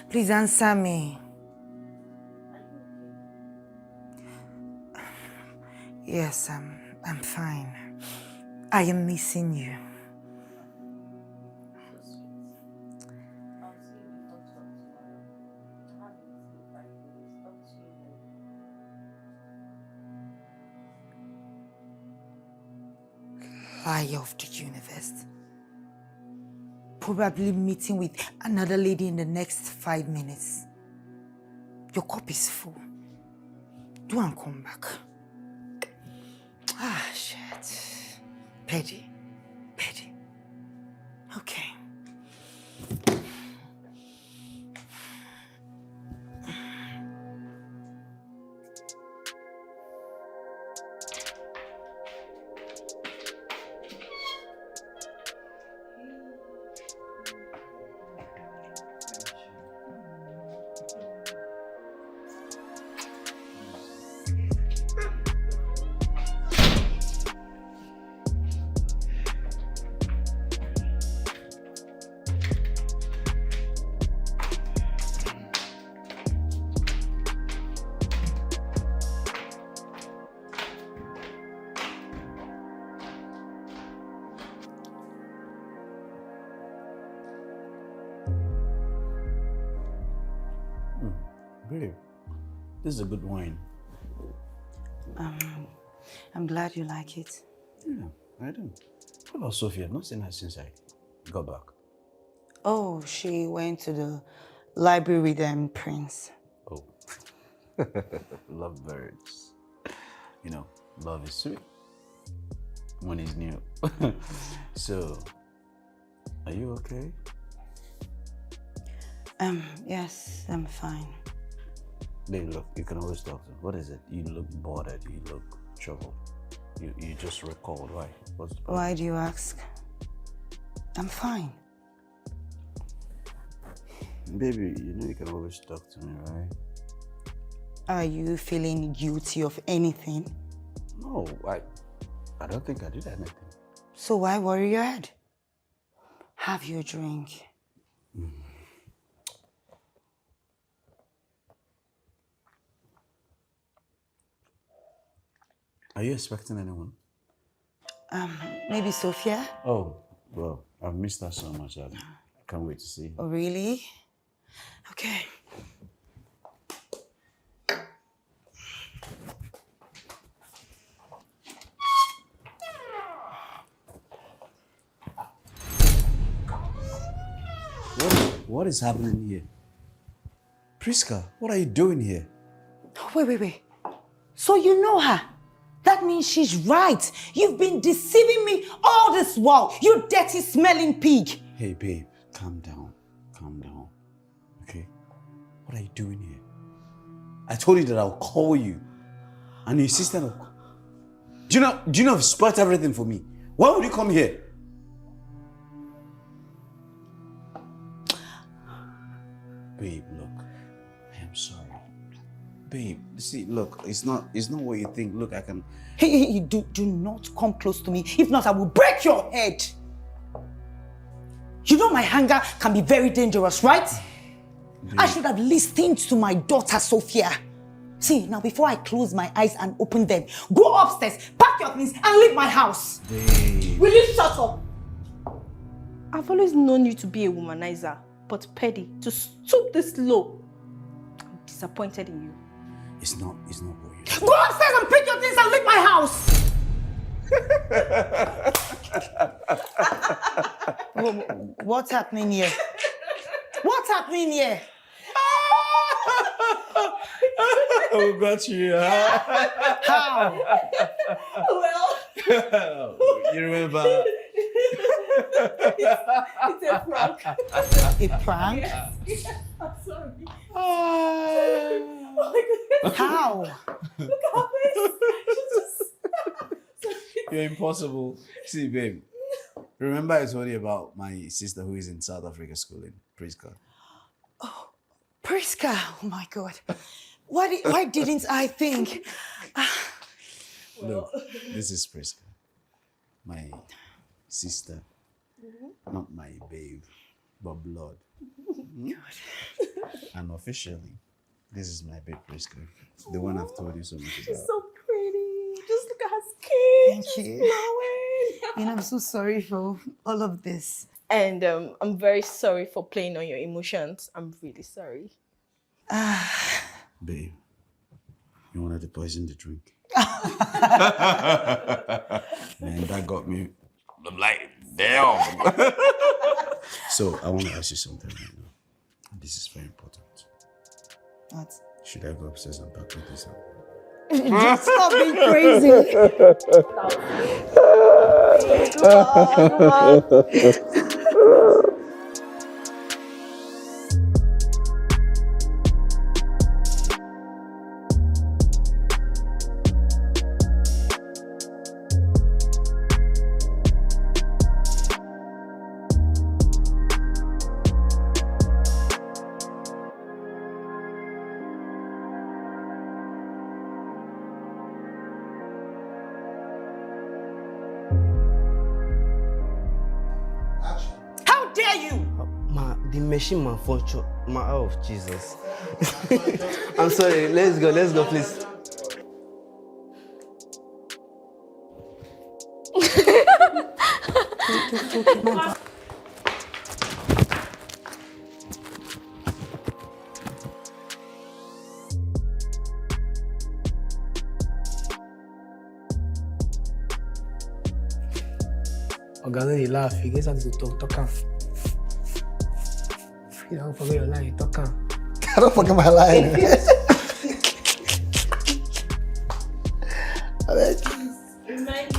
Please answer me. Yes, I'm fine. I am missing you. Eye of the universe. Probably meeting with another lady in the next 5 minutes. Your cup is full. Do and come back. Ah, shit. Petty. Okay. Babe, this is a good wine. I'm glad you like it. Yeah, I do. What about Sophia? I've not seen her since I got back. Oh, she went to the library with Prince. Oh, lovebirds. You know, love is sweet when it's new. So, are you okay? Yes, I'm fine. Babe, look, you can always talk to me. What is it? You look bothered. You look troubled. You just recalled. Why? What's the problem? Why do you ask? I'm fine. Baby, you know you can always talk to me, right? Are you feeling guilty of anything? No, I don't think I did anything. So why worry your head? Have your drink. Are you expecting anyone? Maybe Sophia? Oh, well, I've missed her so much. I can't wait to see her. Oh, really? Okay. What is happening here? Prisca, what are you doing here? Wait. So you know her? That means she's right. You've been deceiving me all this while, you dirty smelling pig. Hey, babe, calm down. Okay? What are you doing here? I told you that I'll call you. And you insisted on... Do you know you've spoiled everything for me? Why would you come here? Babe, look, I am sorry. Babe, see, look, it's not what you think. Look, I can... Hey, do not come close to me. If not, I will break your head. You know my anger can be very dangerous, right? Babe. I should have listened to my daughter, Sophia. See, now before I close my eyes and open them, go upstairs, pack your things, and leave my house. Babe. Will you shut up? I've always known you to be a womanizer, but Petty, to stoop this low, I'm disappointed in you. It's not what you... Go upstairs and pick your things and leave my house! What's happening here? What's happening here? Oh, got you. Huh? How? Well... You remember... it's a prank. A prank? Yes. I'm sorry. Oh my God. How? Look at her face. You're impossible. See, babe, remember I told you about my sister who is in South Africa schooling, Prisca? Prisca, oh my God. Why didn't I think? Look, this is Prisca, my sister, not my babe, but blood. And officially, this is my babe Prisca, the one I've told you so much about. She's so pretty. Just look at her skin. Thank you. Glowing. I'm so sorry for all of this. And I'm very sorry for playing on your emotions. I'm really sorry. Babe, you wanted to poison the drink. Man, that got me. I'm like, damn. So I want to ask you something right now. This is very important. What? Should I go upstairs and pack with this up? Just stop being crazy. The machine malfunction. Oh, Jesus. I'm sorry. Let's go, please. Oga, no dey laugh. You get something to talk am. You don't forget your line, talk am. I don't forget my line. Remind